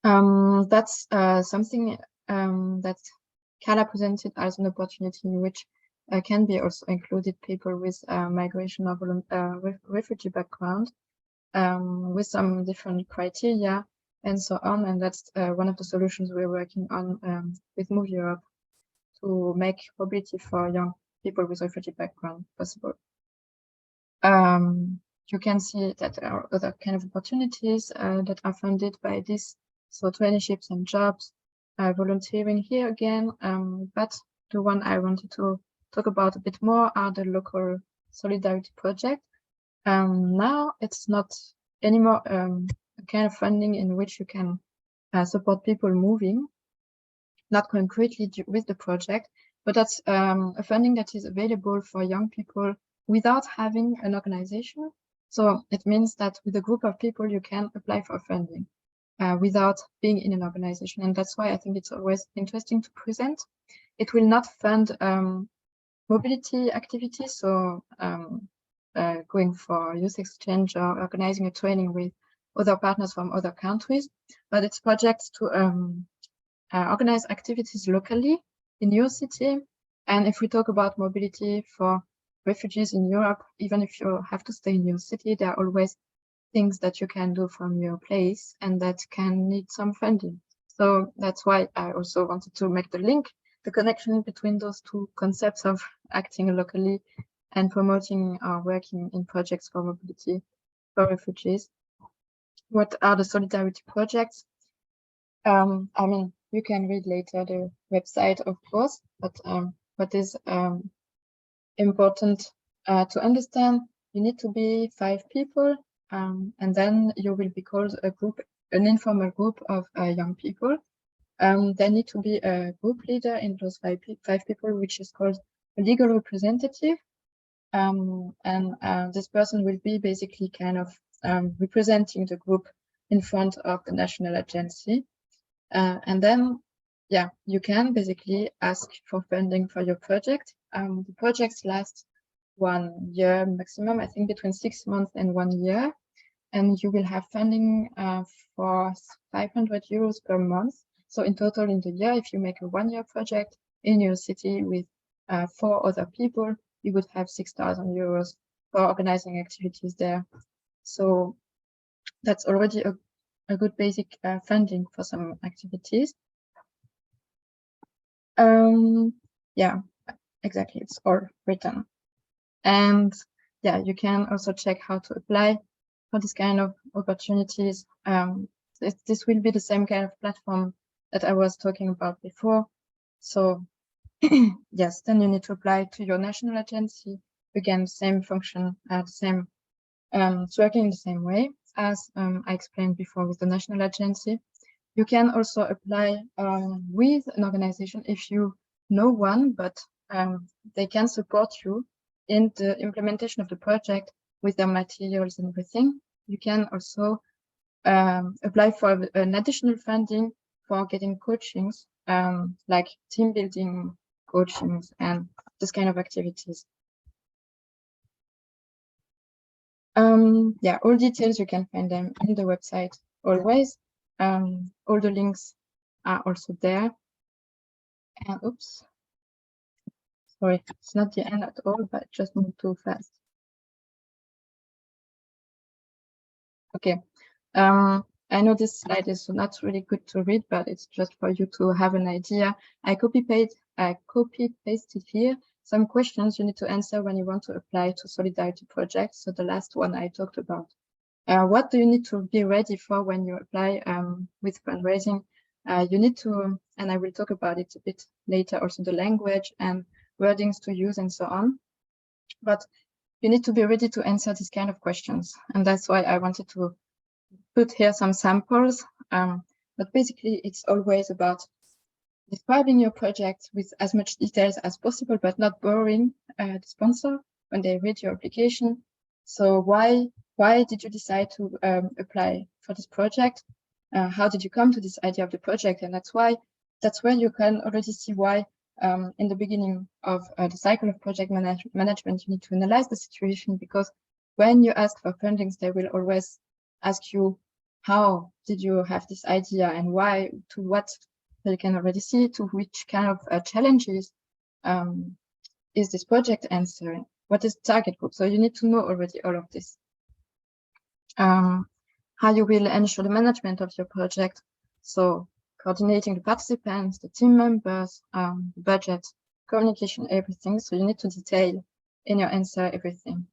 That's something that Kala presented as an opportunity in which can be also included people with migration or refugee background, with some different criteria and so on. And that's one of the solutions we're working on with Move Europe, to make mobility for young people with refugee background possible. You can see that there are other kind of opportunities that are funded by this, so traineeships and jobs, volunteering here again, but the one I wanted to talk about a bit more are the local solidarity project. Now it's not anymore a kind of funding in which you can support people moving, not concretely with the project, but that's a funding that is available for young people without having an organization. So it means that with a group of people, you can apply for funding without being in an organization. And that's why I think it's always interesting to present. It will not fund mobility activities, so going for youth exchange or organizing a training with other partners from other countries, but it's projects to organize activities locally in your city. And if we talk about mobility for refugees in Europe, even if you have to stay in your city, there are always things that you can do from your place and that can need some funding. So that's why I also wanted to make the link, the connection between those two concepts of acting locally and promoting or working in projects for mobility for refugees. What are the solidarity projects? I mean, you can read later the website, of course, but what is important to understand, you need to be 5 people, and then you will be called a group, an informal group of young people. There need to be a group leader in those 5 people, which is called a legal representative. And this person will be basically kind of representing the group in front of the national agency. And then, yeah, you can basically ask for funding for your project. The projects last 1 year maximum, I think between 6 months and 1 year. And you will have funding for 500 euros per month. So in total in the year, if you make a 1-year project in your city with 4 other people, you would have 6,000 euros for organizing activities there. So that's already a good basic funding for some activities. Yeah, exactly, it's all written. And yeah, you can also check how to apply for this kind of opportunities. This will be the same kind of platform that I was talking about before. So yes, then you need to apply to your national agency. Again, same function, same, it's working the same way as I explained before with the national agency. You can also apply with an organization if you know one, but they can support you in the implementation of the project with their materials and everything. You can also apply for an additional funding for getting coachings, like team building coachings and this kind of activities. Yeah, all details, you can find them in the website always. All the links are also there. And oops, sorry, it's not the end at all, but just moved too fast. Okay, I know this slide is not really good to read, but it's just for you to have an idea. I copied pasted here some questions you need to answer when you want to apply to solidarity projects. So the last one I talked about. What do you need to be ready for when you apply with fundraising? You need to, and I will talk about it a bit later, also the language and wordings to use and so on. But you need to be ready to answer these kind of questions. And that's why I wanted to put here some samples. But basically, it's always about describing your project with as much details as possible, but not boring the sponsor when they read your application. So why why did you decide to apply for this project? How did you come to this idea of the project? And that's where you can already see why in the beginning of the cycle of project management, you need to analyze the situation, because when you ask for fundings, they will always ask you, how did you have this idea and why, to what? You can already see to which kind of challenges is this project answering? What is the target group? So you need to know already all of this. How you will ensure the management of your project. So coordinating the participants, the team members, the budget, communication, everything. So you need to detail in your answer everything.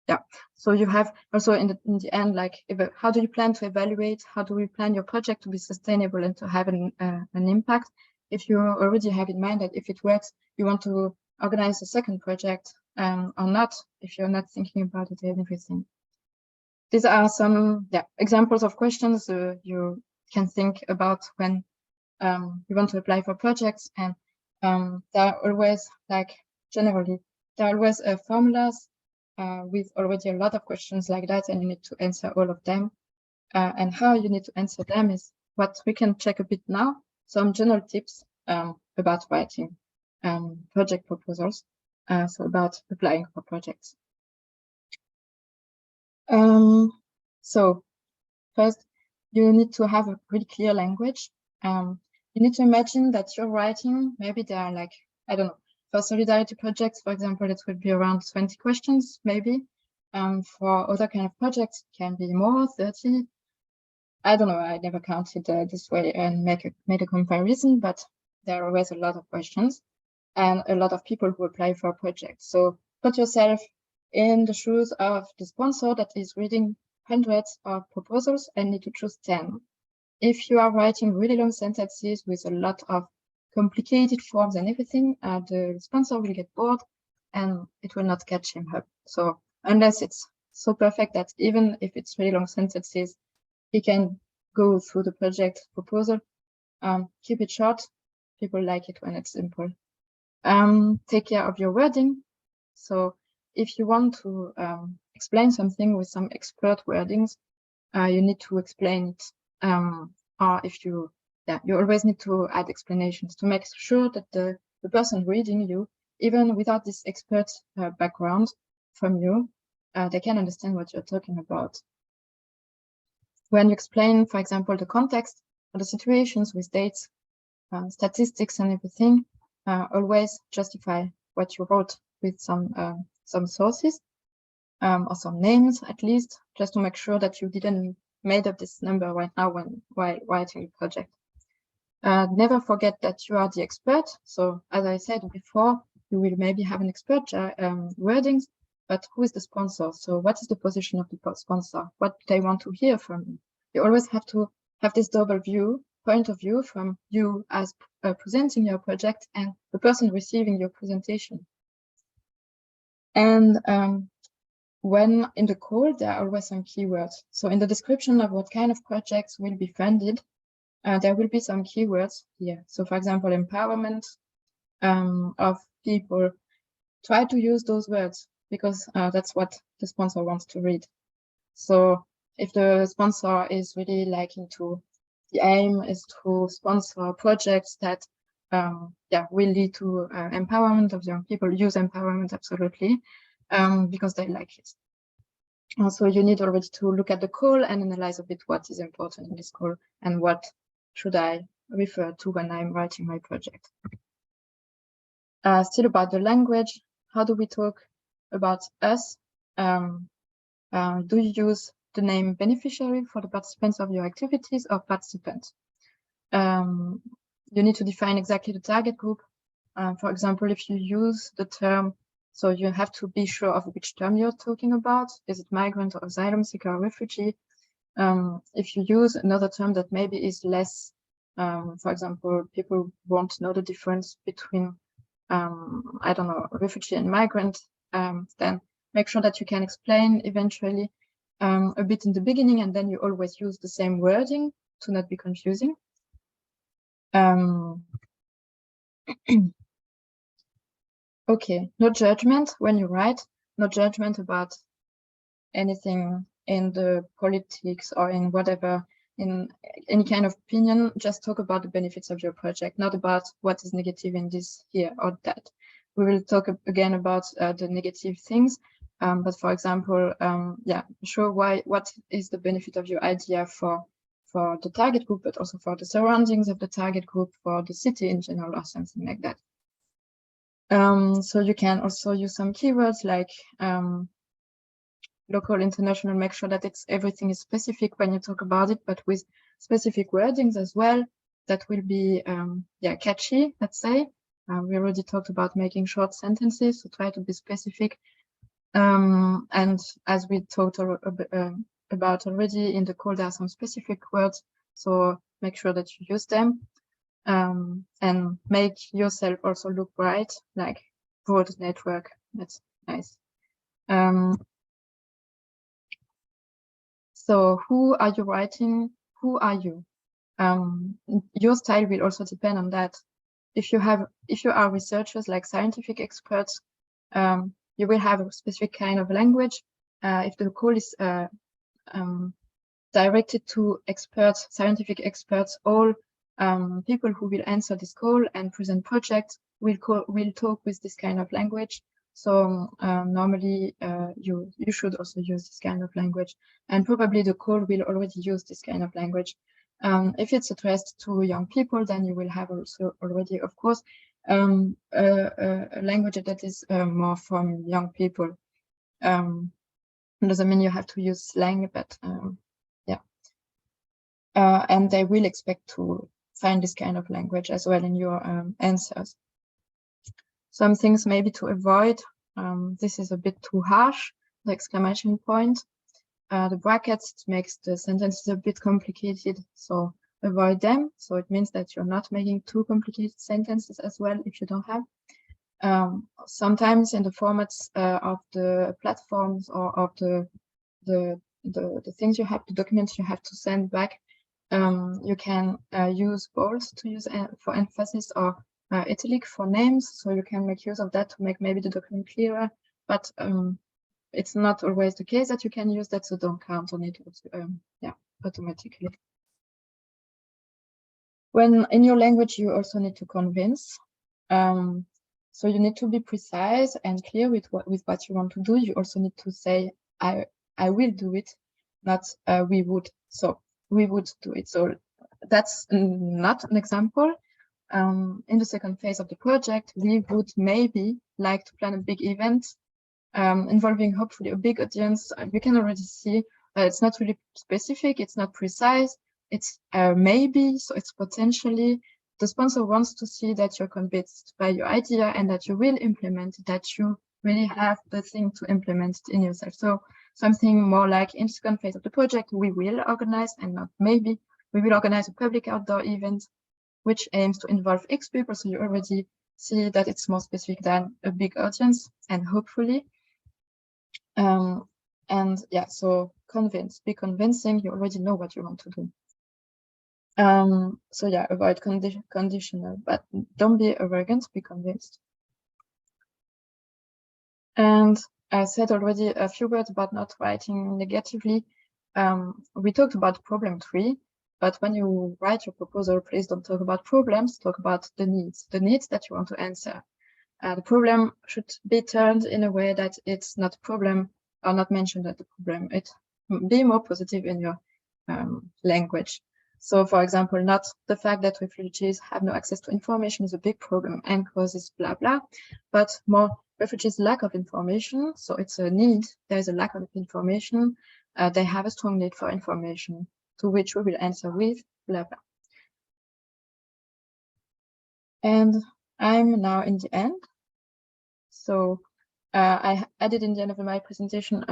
Yeah, so you have also in the end, like, how do you plan to evaluate? How do we plan your project to be sustainable and to have an impact? If you already have in mind that if it works, you want to organize a second project or not, if you're not thinking about it and everything. These are some examples of questions you can think about when you want to apply for projects, and there are always, like, generally, there are always formulas with already a lot of questions like that, and you need to answer all of them. And how you need to answer them is what we can check a bit now. Some general tips about writing project proposals, so about applying for projects. So first, you need to have a pretty clear language. You need to imagine that you're writing, maybe there are, like, I don't know, for solidarity projects, for example, it would be around 20 questions, maybe. For other kind of projects, it can be more, 30. I don't know, I never counted this way and made a comparison, but there are always a lot of questions and a lot of people who apply for a project. So put yourself in the shoes of the sponsor that is reading hundreds of proposals and need to choose 10. If you are writing really long sentences with a lot of complicated forms and everything, the sponsor will get bored and it will not catch him up. So unless it's so perfect that even if it's really long sentences, he can go through the project proposal, keep it short. People like it when it's simple. Take care of your wording. So if you want to explain something with some expert wordings, you need to explain it. Or if you always need to add explanations to make sure that the person reading you, even without this expert background from you, they can understand what you're talking about. When you explain, for example, the context or the situations with dates, statistics and everything, always justify what you wrote with some sources or some names at least, just to make sure that you didn't made up this number right now while writing the project. Never forget that you are the expert. So as I said before, you will maybe have an expert wordings, but who is the sponsor? So what is the position of the sponsor? What do they want to hear from you? You always have to have this double point of view from you as presenting your project and the person receiving your presentation. And when in the call, there are always some keywords. So in the description of what kind of projects will be funded, there will be some keywords here. So for example, empowerment of people. Try to use those words because that's what the sponsor wants to read. So if the sponsor is really liking to, the aim is to sponsor projects that will lead to empowerment of young people, use empowerment absolutely, because they like it. So you need already to look at the call and analyze a bit what is important in this call and what should I refer to when I'm writing my project. Still about the language, how do we talk about us? Do you use the name beneficiary for the participants of your activities or participants? You need to define exactly the target group. For example, if you use the term, so you have to be sure of which term you're talking about. Is it migrant or asylum seeker or refugee? If you use another term that maybe is less, for example, people won't know the difference between, I don't know, refugee and migrant, then make sure that you can explain eventually a bit in the beginning, and then you always use the same wording to not be confusing. Okay, no judgment when you write, no judgment about anything in the politics or in whatever, in any kind of opinion. Just talk about the benefits of your project, not about what is negative in this here or that. We will talk again about the negative things, but for example, yeah, show what is the benefit of your idea for the target group, but also for the surroundings of the target group, for the city in general, or something like that. So you can also use some keywords like local, international, make sure that everything is specific when you talk about it, but with specific wordings as well. That will be, yeah, catchy, let's say. We already talked about making short sentences, so try to be specific. And as we talked about already in the call, there are some specific words, so make sure that you use them. And make yourself also look bright, like broad network. That's nice. So who are you writing? Who are you? Your style will also depend on that. If you are researchers, like scientific experts, you will have a specific kind of language. If the call is directed to experts, scientific experts, all people who will answer this call and present projects will talk with this kind of language. So normally you should also use this kind of language, and probably the call will already use this kind of language. If it's addressed to young people, then you will have also already, of course, a language that is more from young people. Doesn't mean you have to use slang, but yeah. And they will expect to find this kind of language as well in your answers. Some things maybe to avoid. This is a bit too harsh, the exclamation point. The brackets, it makes the sentences a bit complicated, so avoid them. So it means that you're not making too complicated sentences as well if you don't have. Sometimes in the formats of the platforms or of the things you have, the documents you have to send back, you can use bold to use for emphasis, or italic for names, so you can make use of that to make maybe the document clearer, but it's not always the case that you can use that, so don't count on it yeah, automatically. When in your language, you also need to convince. So you need to be precise and clear with what you want to do. You also need to say, I will do it, not we would. So we would do it. So that's not an example. In the second phase of the project, we would maybe like to plan a big event involving hopefully a big audience. You can already see it's not really specific, it's not precise, it's maybe, so it's potentially. The sponsor wants to see that you're convinced by your idea and that you will implement it, that you really have the thing to implement it in yourself. So something more like in the second phase of the project, we will organize, and not maybe, we will organize a public outdoor event which aims to involve X people. So you already see that it's more specific than a big audience, and hopefully. And yeah, so convince, be convincing, you already know what you want to do. So yeah, avoid conditional, but don't be arrogant, be convinced. And I said already a few words about not writing negatively. We talked about problem tree, but when you write your proposal, please don't talk about problems, talk about the needs that you want to answer. The problem should be turned in a way that it's not a problem, or not mentioned as a problem. It be more positive in your language. So, for example, not the fact that refugees have no access to information is a big problem and causes blah blah, but more refugees' lack of information. So it's a need. There's a lack of information. They have a strong need for information, to which we will answer with blah blah. And I'm now in the end. So I added in the end of my presentation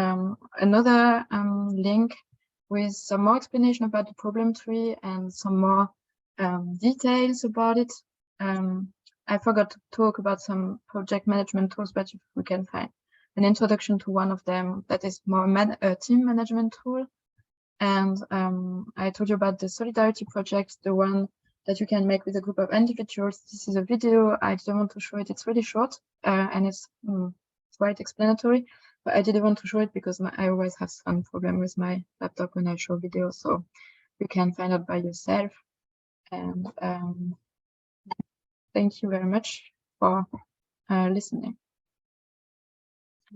another link with some more explanation about the problem tree and some more details about it. I forgot to talk about some project management tools, but we can find an introduction to one of them that is more a team management tool. And I told you about the Solidarity project, the one that you can make with a group of individuals. This is a video. I didn't want to show it. It's really short and it's quite explanatory, but I didn't want to show it because I always have some problem with my laptop when I show videos. So you can find out by yourself. And thank you very much for listening.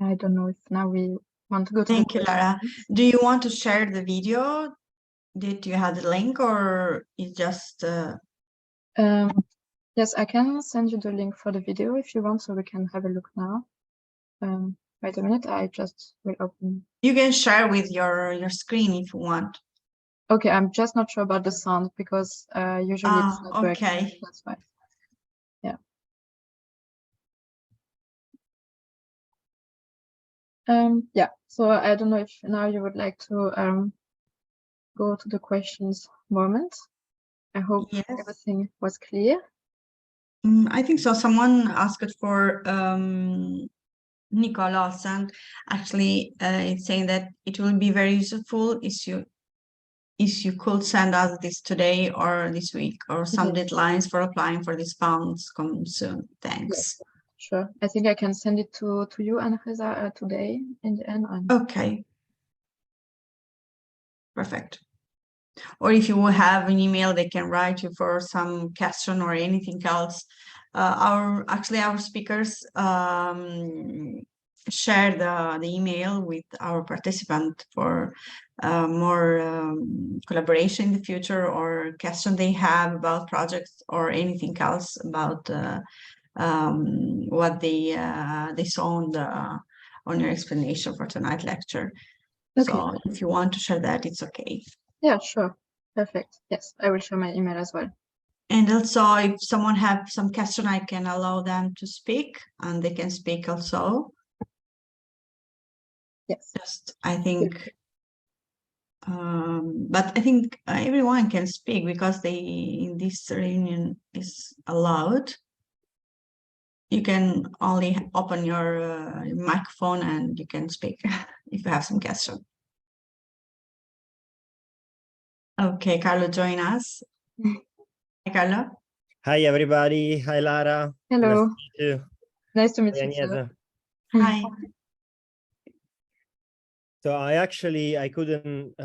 I don't know if now we want to go to. Thank you, Lara. Do you want to share the video? Did you have the link or you just? Yes, I can send you the link for the video if you want, so we can have a look now. Wait a minute, I just will open. You can share with your screen if you want. Okay, I'm just not sure about the sound because usually it's not working. Okay. That's why. Yeah. Yeah. So I don't know if now you would like to go to the questions moment. I hope everything was clear. I think so. Someone asked for Nicolas, and actually it's saying that it will be very useful if you could send us this today or this week, or some deadlines for applying for these funds come soon. Thanks. Yes, sure. I think I can send it to you, Anna-Reza, today in the end. Okay. Perfect. Or if you will have an email, they can write you for some question or anything else. Our speakers share the email with our participant for more collaboration in the future, or question they have about projects or anything else about what they saw on your explanation for tonight's lecture. Okay. So if you want to share that, it's okay. Yeah, sure. Perfect. Yes, I will share my email as well. And also, if someone have some question, I can allow them to speak, and they can speak also. Yes. Just, I think, but I think everyone can speak because in this reunion is allowed. You can only open your microphone and you can speak if you have some question. Okay, Carlo, join us. Hi, Carlo. Hi, everybody. Hi, Lara. Hello. Nice to meet you. Nice to meet you too. Hi. So I couldn't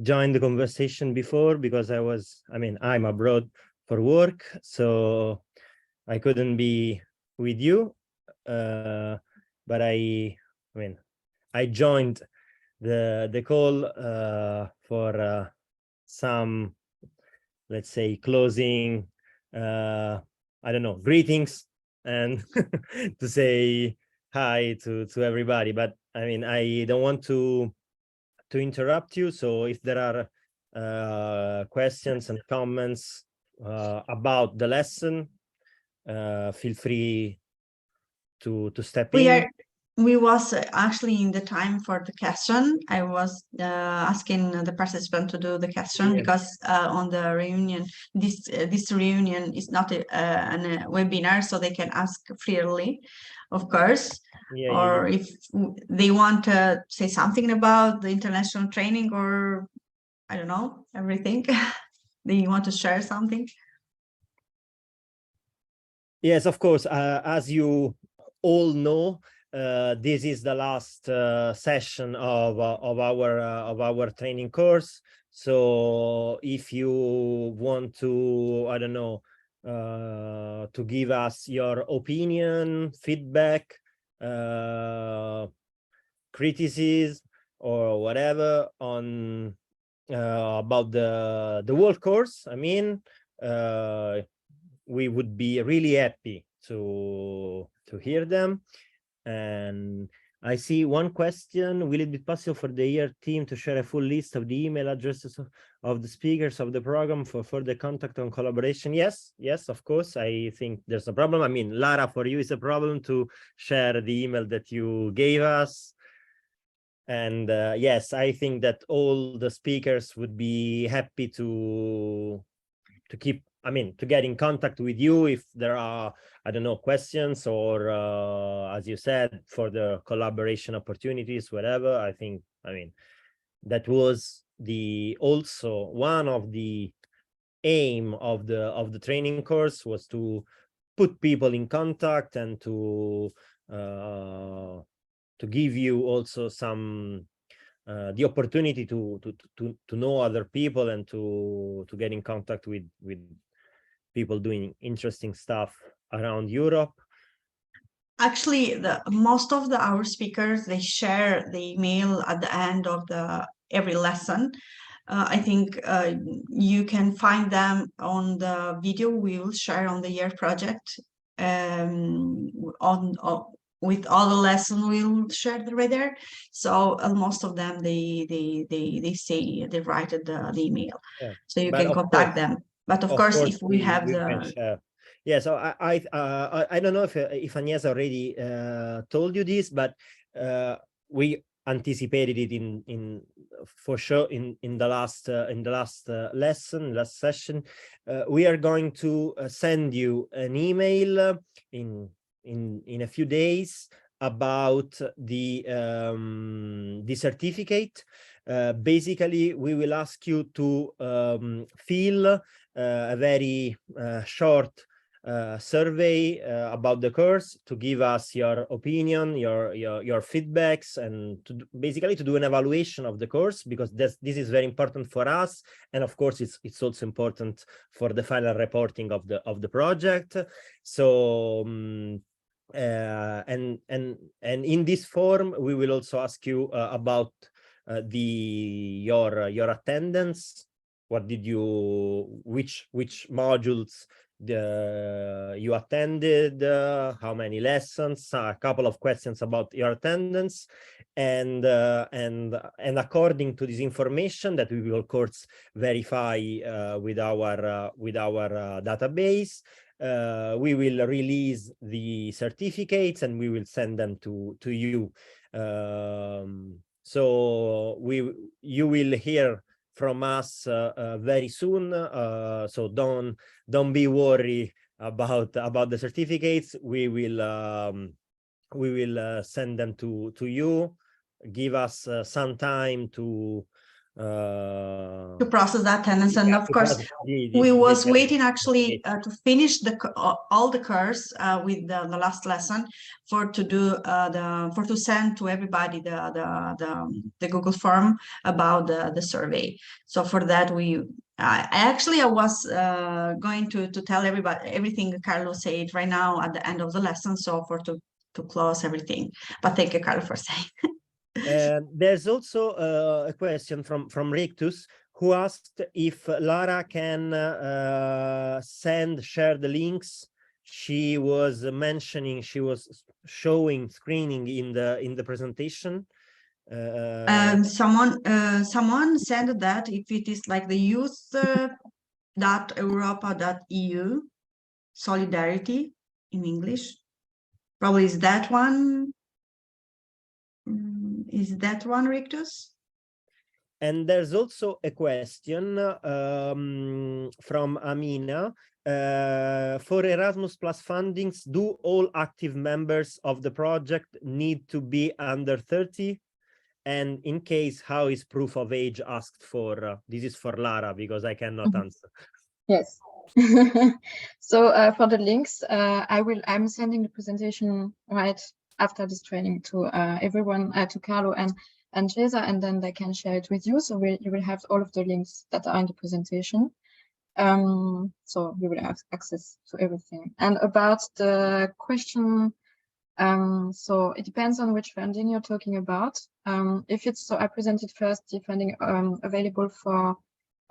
join the conversation before because I'm abroad for work, so I couldn't be with you. But I joined the call for some, let's say, closing, I don't know, greetings, and to say hi to everybody. But I don't want to interrupt you. So if there are questions and comments about the lesson, feel free to step in. We was actually in the time for the question. I was asking the participant to do the question because on the reunion, this reunion is not a webinar, so they can ask freely, of course. Or if they want to say something about the international training, or I don't know, everything. They want to share something. Yes, of course. As you all know, this is the last session of our training course. So if you want to, I don't know, to give us your opinion, feedback, criticism, or whatever on about the whole course, we would be really happy to hear them. And I see one question: will it be possible for the ER team to share a full list of the email addresses of the speakers of the program for further contact and collaboration? Yes, of course. I think there's a problem. Lara, for you, it's a problem to share the email that you gave us. And yes, I think that all the speakers would be happy to keep, to get in contact with you if there are, I don't know, questions, or as you said, for the collaboration opportunities, whatever. I think, that was also one of the aim of the training course was to put people in contact and to give you also some the opportunity to know other people and to get in contact with people doing interesting stuff around Europe. Actually, most of our speakers, they share the email at the end of every lesson. I think you can find them on the video we will share on the year project. With all the lessons we'll share right there. So most of them they say they write the email, yeah. So you can contact them. But of course, if we have yeah, so I don't know if Agnesa already told you this, but we anticipated it for sure in the last last session. We are going to send you an email in a few days about the certificate. Basically, we will ask you to fill a very short survey about the course, to give us your opinion, your feedbacks, and basically to do an evaluation of the course, because this is very important for us, and of course it's also important for the final reporting of the project. So and in this form we will also ask you about your attendance. What did you, which modules you attended, how many lessons, a couple of questions about your attendance, and according to this information that we will of course verify with our database, we will release the certificates and we will send them to you. So you will hear from us very soon. So don't be worried about the certificates. We will send them to you. Give us some time to process that attendance, and of course we was waiting actually to finish all the course with the last lesson to send to everybody the Google form about the survey. So for that I was going to tell everybody everything Carlos said right now at the end of the lesson, so to close everything. But thank you, Carlos, for saying. There's also a question from Rictus, who asked if Lara can share the links. She was mentioning, she was screening in the presentation. Someone said that if it is like the youth.europa.eu solidarity in English, probably is that one. Is that one, Rictus? And there's also a question from Amina. For Erasmus Plus fundings, do all active members of the project need to be under 30? And in case, how is proof of age asked for? This is for Lara, because I cannot answer. Yes. So for the links, I'm sending the presentation right after this training to everyone, to Carlo and Cesar, and then they can share it with you. So you will have all of the links that are in the presentation. So you will have access to everything. And about the question, so it depends on which funding you're talking about. If it's, so I presented first the funding available for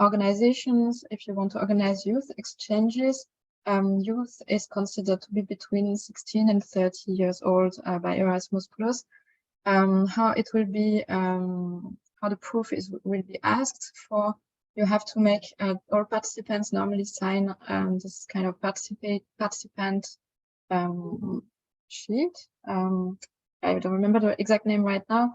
organizations. If you want to organize youth exchanges, youth is considered to be between 16 and 30 years old by Erasmus Plus. How it will be, how the proof will be asked for, you have to make all participants normally sign this kind of participant sheet. I don't remember the exact name right now,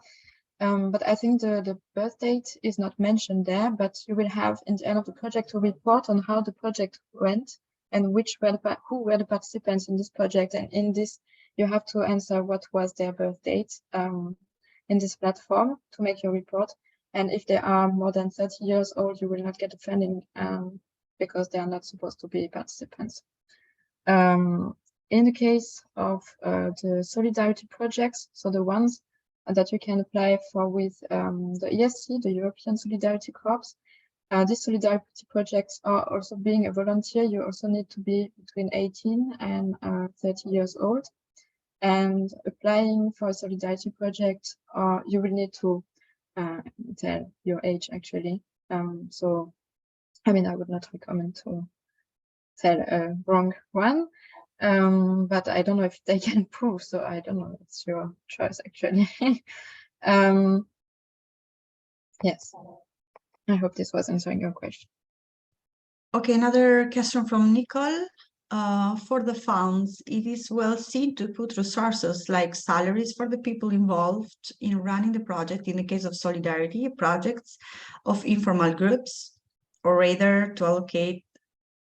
but I think the birth date is not mentioned there, but you will have in the end of the project to report on how the project went and who were the participants in this project, and in this you have to answer what was their birth date in this platform to make your report. And if they are more than 30 years old, you will not get the funding because they are not supposed to be participants. In the case of the solidarity projects, so the ones that you can apply for with the ESC, the European Solidarity Corps, these solidarity projects are also being a volunteer. You also need to be between 18 and 30 years old. And applying for a solidarity project, you will need to tell your age, actually. So, I mean, I would not recommend to tell a wrong one. But I don't know if they can prove, so I don't know. It's your choice, actually. Yes, I hope this was answering your question. Okay, another question from Nicole. For the funds, it is well seen to put resources like salaries for the people involved in running the project, in the case of solidarity projects of informal groups, or rather to allocate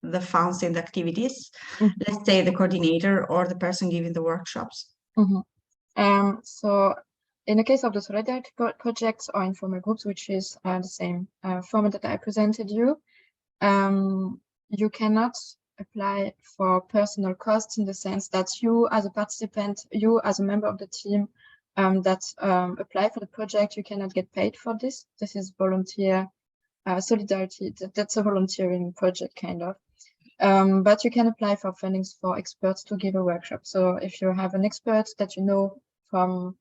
the funds and activities, let's say the coordinator or the person giving the workshops. So in the case of the solidarity projects or informal groups, which is the same format that I presented you, you cannot apply for personal costs, in the sense that you as a participant, you as a member of the team that apply for the project, you cannot get paid for this. This is volunteer solidarity. That's a volunteering project, kind of. But you can apply for fundings for experts to give a workshop. So if you have an expert that you know from,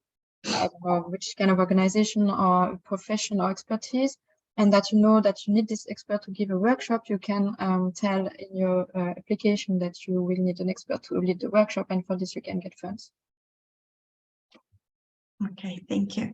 I don't know which kind of organization or profession or expertise, and that you know that you need this expert to give a workshop, you can tell in your application that you will need an expert to lead the workshop, and for this you can get funds. Okay, thank you.